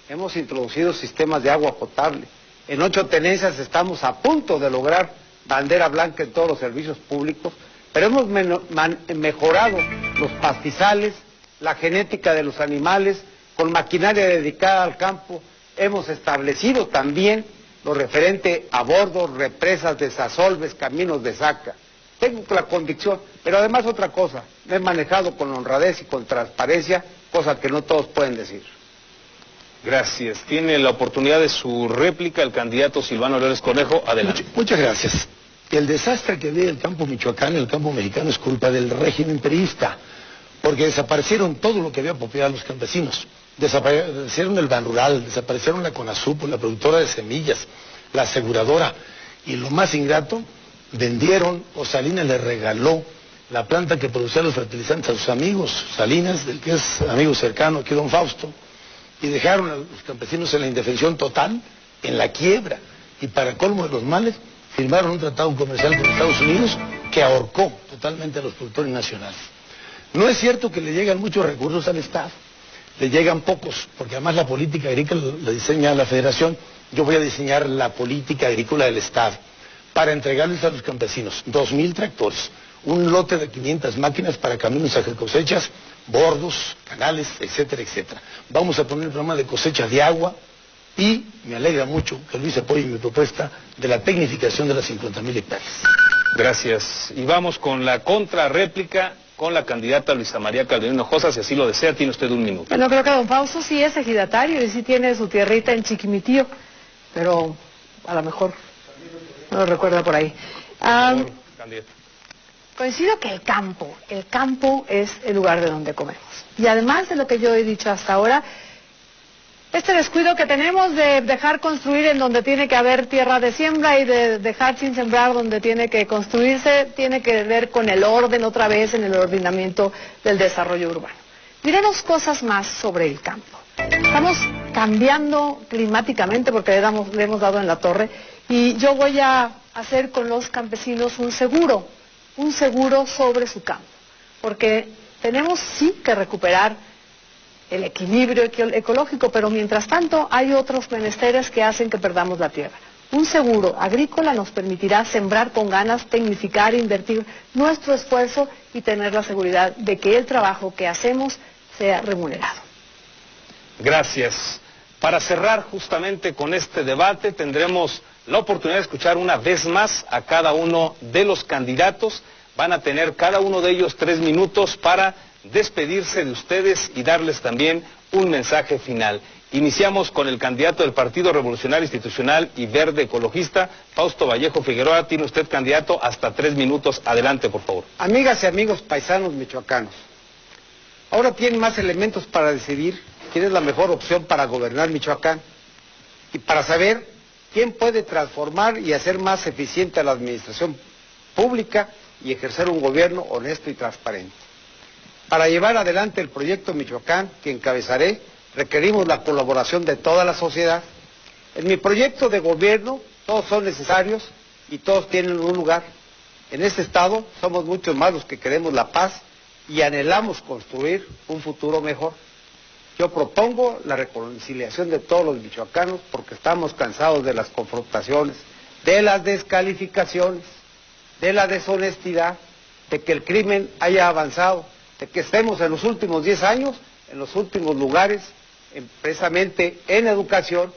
hemos introducido sistemas de agua potable. En 8 tenencias estamos a punto de lograr bandera blanca en todos los servicios públicos, pero hemos mejorado los pastizales, la genética de los animales, con maquinaria dedicada al campo. Hemos establecido también lo referente a bordos, represas, desasolves, caminos de saca. Tengo la convicción, pero además otra cosa, me he manejado con honradez y con transparencia, cosa que no todos pueden decir. Gracias. Tiene la oportunidad de su réplica el candidato Silvano Aureoles Conejo. Adelante. Muchas gracias. El desastre que vive el campo michoacano y el campo mexicano es culpa del régimen priista, porque desaparecieron todo lo que había propiedad a los campesinos. Desaparecieron el Ban Rural, desaparecieron la Conasupo, la productora de semillas, la aseguradora, y lo más ingrato, vendieron o Salinas le regaló la planta que producía los fertilizantes a sus amigos, Salinas, del que es amigo cercano aquí don Fausto, y dejaron a los campesinos en la indefensión total, en la quiebra, y para colmo de los males, firmaron un tratado comercial con Estados Unidos que ahorcó totalmente a los productores nacionales. No es cierto que le llegan muchos recursos al Estado, le llegan pocos, porque además la política agrícola la diseña la Federación. Yo voy a diseñar la política agrícola del Estado, para entregarles a los campesinos 2,000 tractores, un lote de 500 máquinas para caminos a cosechas, bordos, canales, etcétera, etcétera. Vamos a poner el programa de cosecha de agua y me alegra mucho que Luis apoye mi propuesta de la tecnificación de las 50,000 hectáreas. Gracias. Y vamos con la contrarréplica con la candidata Luisa María Calderón Hinojosa, si así lo desea, tiene usted un minuto. Bueno, creo que don Fausto sí es ejidatario y sí tiene su tierrita en Chiquimitío, pero a lo mejor no lo recuerda por ahí. Coincido que el campo es el lugar de donde comemos. Y además de lo que yo he dicho hasta ahora, este descuido que tenemos de dejar construir en donde tiene que haber tierra de siembra y de dejar sin sembrar donde tiene que construirse, tiene que ver con el orden otra vez en el ordenamiento del desarrollo urbano. Miremos cosas más sobre el campo. Estamos cambiando climáticamente porque le hemos dado en la torre y yo voy a hacer con los campesinos un seguro sobre su campo, porque tenemos sí que recuperar el equilibrio ecológico, pero mientras tanto hay otros menesteres que hacen que perdamos la tierra. Un seguro agrícola nos permitirá sembrar con ganas, tecnificar, invertir nuestro esfuerzo y tener la seguridad de que el trabajo que hacemos sea remunerado. Gracias. Para cerrar justamente con este debate tendremos la oportunidad de escuchar una vez más a cada uno de los candidatos. Van a tener cada uno de ellos 3 minutos para despedirse de ustedes y darles también un mensaje final. Iniciamos con el candidato del Partido Revolucionario Institucional y Verde Ecologista, Fausto Vallejo Figueroa. Tiene usted, candidato, hasta 3 minutos. Adelante, por favor. Amigas y amigos paisanos michoacanos, ahora tienen más elementos para decidir quién es la mejor opción para gobernar Michoacán y para saber quién puede transformar y hacer más eficiente a la administración pública y ejercer un gobierno honesto y transparente. Para llevar adelante el proyecto Michoacán que encabezaré, requerimos la colaboración de toda la sociedad. En mi proyecto de gobierno todos son necesarios y todos tienen un lugar. En este estado somos muchos más los que queremos la paz y anhelamos construir un futuro mejor. Yo propongo la reconciliación de todos los michoacanos porque estamos cansados de las confrontaciones, de las descalificaciones, de la deshonestidad, de que el crimen haya avanzado, de que estemos en los últimos 10 años, en los últimos lugares, precisamente en educación,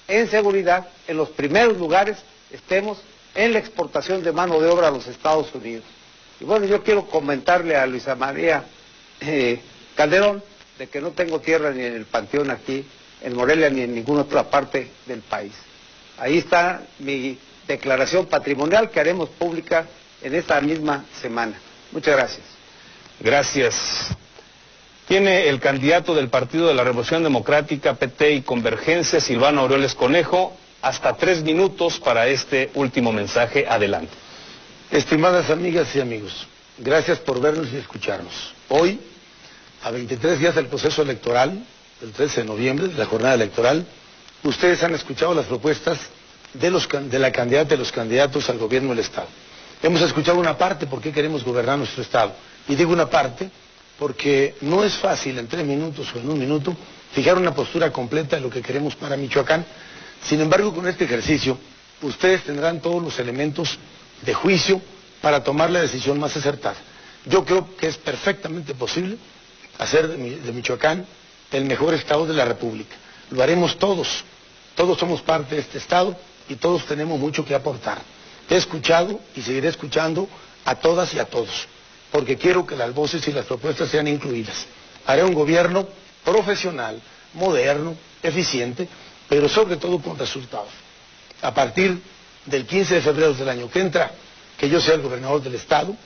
en seguridad, en los primeros lugares, estemos en la exportación de mano de obra a los Estados Unidos. Y bueno, yo quiero comentarle a Luisa María Calderón de que no tengo tierra ni en el Panteón aquí, en Morelia, ni en ninguna otra parte del país. Ahí está mi declaración patrimonial que haremos pública en esta misma semana. Muchas gracias. Gracias. Tiene el candidato del Partido de la Revolución Democrática, PT y Convergencia, Silvano Aureoles Conejo, hasta 3 minutos para este último mensaje. Adelante. Estimadas amigas y amigos, gracias por vernos y escucharnos. Hoy, a 23 días del proceso electoral, el 13 de noviembre, de la jornada electoral, ustedes han escuchado las propuestas de la candidata y los candidatos al gobierno del Estado. Hemos escuchado una parte por qué queremos gobernar nuestro Estado. Y digo una parte porque no es fácil en 3 minutos o en 1 minuto fijar una postura completa de lo que queremos para Michoacán. Sin embargo, con este ejercicio, ustedes tendrán todos los elementos de juicio para tomar la decisión más acertada. Yo creo que es perfectamente posible hacer de Michoacán el mejor estado de la República. Lo haremos todos. Todos somos parte de este estado y todos tenemos mucho que aportar. He escuchado y seguiré escuchando a todas y a todos, porque quiero que las voces y las propuestas sean incluidas. Haré un gobierno profesional, moderno, eficiente, pero sobre todo con resultados. A partir del 15 de febrero del año que entra, que yo sea el gobernador del Estado,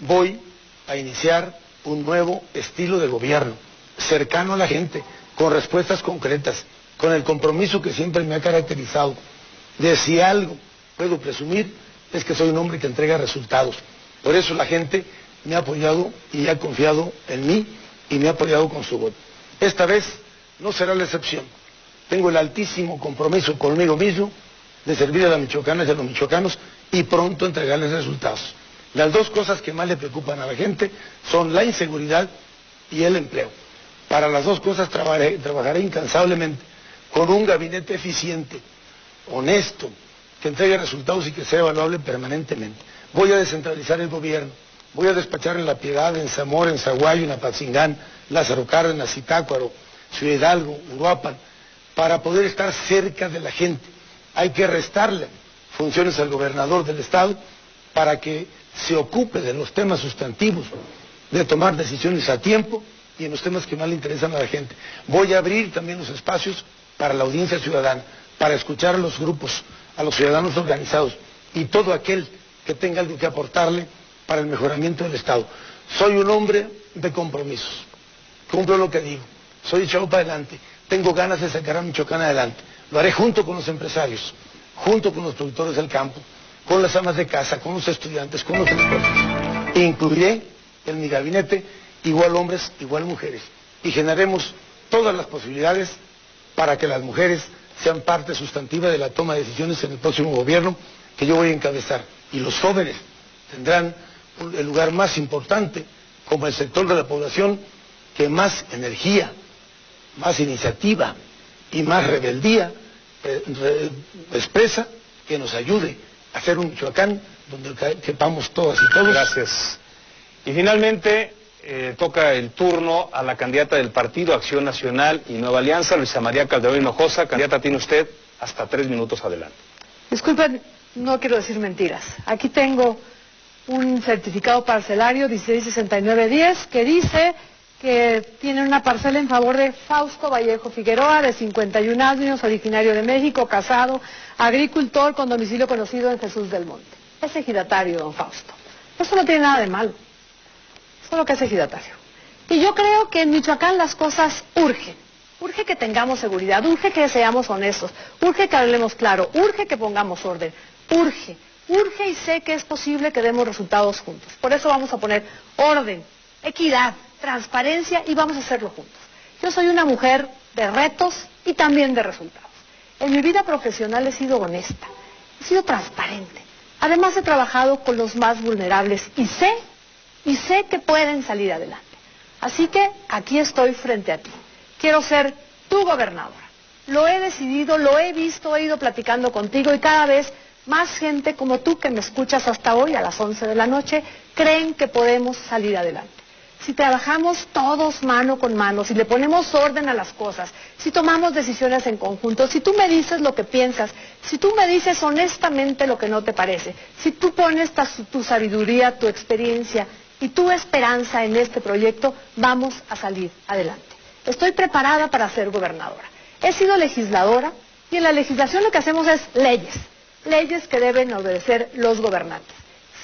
voy a iniciar un nuevo estilo de gobierno, cercano a la gente, con respuestas concretas, con el compromiso que siempre me ha caracterizado, de si algo puedo presumir, es que soy un hombre que entrega resultados. Por eso la gente me ha apoyado y ha confiado en mí y me ha apoyado con su voto. Esta vez no será la excepción. Tengo el altísimo compromiso conmigo mismo de servir a las michoacanas y a los michoacanos y pronto entregarles resultados. Las 2 cosas que más le preocupan a la gente son la inseguridad y el empleo. Para las 2 cosas trabajaré incansablemente con un gabinete eficiente, honesto, que entregue resultados y que sea evaluable permanentemente. Voy a descentralizar el gobierno, voy a despachar en La Piedad, en Zamora, en Zaguayo, en Apatzingán, Lázaro Cárdenas, Zitácuaro, Ciudad Hidalgo, Uruapan, para poder estar cerca de la gente. Hay que restarle funciones al gobernador del estado para que se ocupe de los temas sustantivos, de tomar decisiones a tiempo y en los temas que más le interesan a la gente. Voy a abrir también los espacios para la audiencia ciudadana, para escuchar a los grupos, a los ciudadanos organizados y todo aquel que tenga algo que aportarle para el mejoramiento del Estado. Soy un hombre de compromisos, cumplo lo que digo, soy echado para adelante, tengo ganas de sacar a Michoacán adelante. Lo haré junto con los empresarios, junto con los productores del campo, con las amas de casa, con los estudiantes, con los transportistas. E incluiré en mi gabinete igual hombres, igual mujeres. Y generaremos todas las posibilidades para que las mujeres sean parte sustantiva de la toma de decisiones en el próximo gobierno que yo voy a encabezar. Y los jóvenes tendrán el lugar más importante como el sector de la población que más energía, más iniciativa y más rebeldía expresa, que nos ayude a hacer un Michoacán donde quepamos todas y todos. Gracias. Y finalmente toca el turno a la candidata del Partido Acción Nacional y Nueva Alianza, Luisa María Calderón Hinojosa. Candidata, tiene usted hasta 3 minutos, adelante. Disculpen, no quiero decir mentiras. Aquí tengo un certificado parcelario 166910 que dice que tiene una parcela en favor de Fausto Vallejo Figueroa, de 51 años, originario de México, casado, agricultor con domicilio conocido en Jesús del Monte. Es ejidatario, don Fausto. Eso no tiene nada de malo. Solo que es ejidatario. Y yo creo que en Michoacán las cosas urgen. Urge que tengamos seguridad, urge que seamos honestos, urge que hablemos claro, urge que pongamos orden, urge y sé que es posible que demos resultados juntos. Por eso vamos a poner orden, equidad, transparencia y vamos a hacerlo juntos. Yo soy una mujer de retos y también de resultados. En mi vida profesional he sido honesta, he sido transparente. Además he trabajado con los más vulnerables y sé que pueden salir adelante. Así que aquí estoy frente a ti. Quiero ser tu gobernadora. Lo he decidido, lo he visto, he ido platicando contigo y cada vez más gente como tú que me escuchas hasta hoy a las 11 de la noche creen que podemos salir adelante. Si trabajamos todos mano con mano, si le ponemos orden a las cosas, si tomamos decisiones en conjunto, si tú me dices lo que piensas, si tú me dices honestamente lo que no te parece, si tú pones tu sabiduría, tu experiencia y tu esperanza en este proyecto, vamos a salir adelante. Estoy preparada para ser gobernadora. He sido legisladora y en la legislación lo que hacemos es leyes. Leyes que deben obedecer los gobernantes.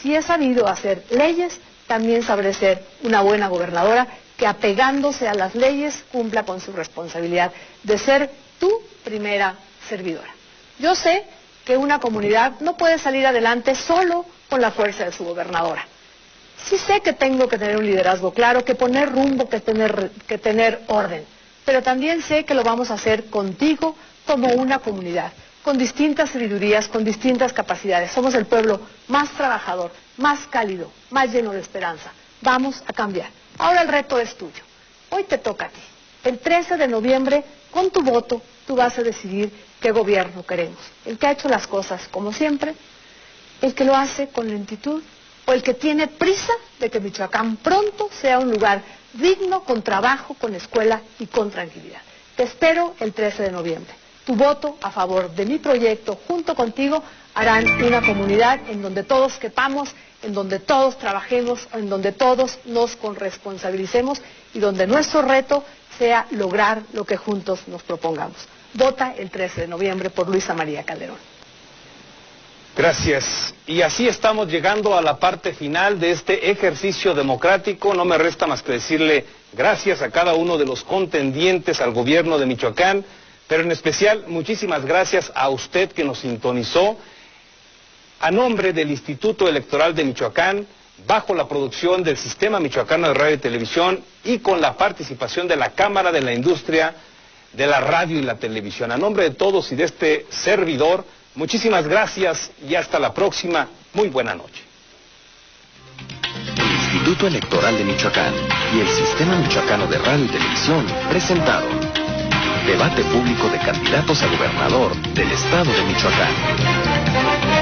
Si he sabido hacer leyes, también sabré ser una buena gobernadora que apegándose a las leyes cumpla con su responsabilidad de ser tu primera servidora. Yo sé que una comunidad no puede salir adelante solo con la fuerza de su gobernadora. Sí sé que tengo que tener un liderazgo claro, que poner rumbo, que tener orden. Pero también sé que lo vamos a hacer contigo como una comunidad, con distintas sabidurías, con distintas capacidades. Somos el pueblo más trabajador, más cálido, más lleno de esperanza. Vamos a cambiar. Ahora el reto es tuyo. Hoy te toca a ti. El 13 de noviembre, con tu voto, tú vas a decidir qué gobierno queremos. El que ha hecho las cosas como siempre, el que lo hace con lentitud, o el que tiene prisa de que Michoacán pronto sea un lugar digno, con trabajo, con escuela y con tranquilidad. Te espero el 13 de noviembre. Tu voto a favor de mi proyecto, junto contigo, harán una comunidad en donde todos quepamos, en donde todos trabajemos, en donde todos nos corresponsabilicemos y donde nuestro reto sea lograr lo que juntos nos propongamos. Vota el 13 de noviembre por Luisa María Calderón. Gracias. Y así estamos llegando a la parte final de este ejercicio democrático. No me resta más que decirle gracias a cada uno de los contendientes al gobierno de Michoacán, pero en especial muchísimas gracias a usted que nos sintonizó. A nombre del Instituto Electoral de Michoacán, bajo la producción del Sistema Michoacano de Radio y Televisión y con la participación de la Cámara de la Industria de la Radio y la Televisión. A nombre de todos y de este servidor, muchísimas gracias y hasta la próxima. Muy buena noche. El Instituto Electoral de Michoacán y el Sistema Michoacano de Radio y Televisión presentaron Debate público de candidatos a gobernador del estado de Michoacán.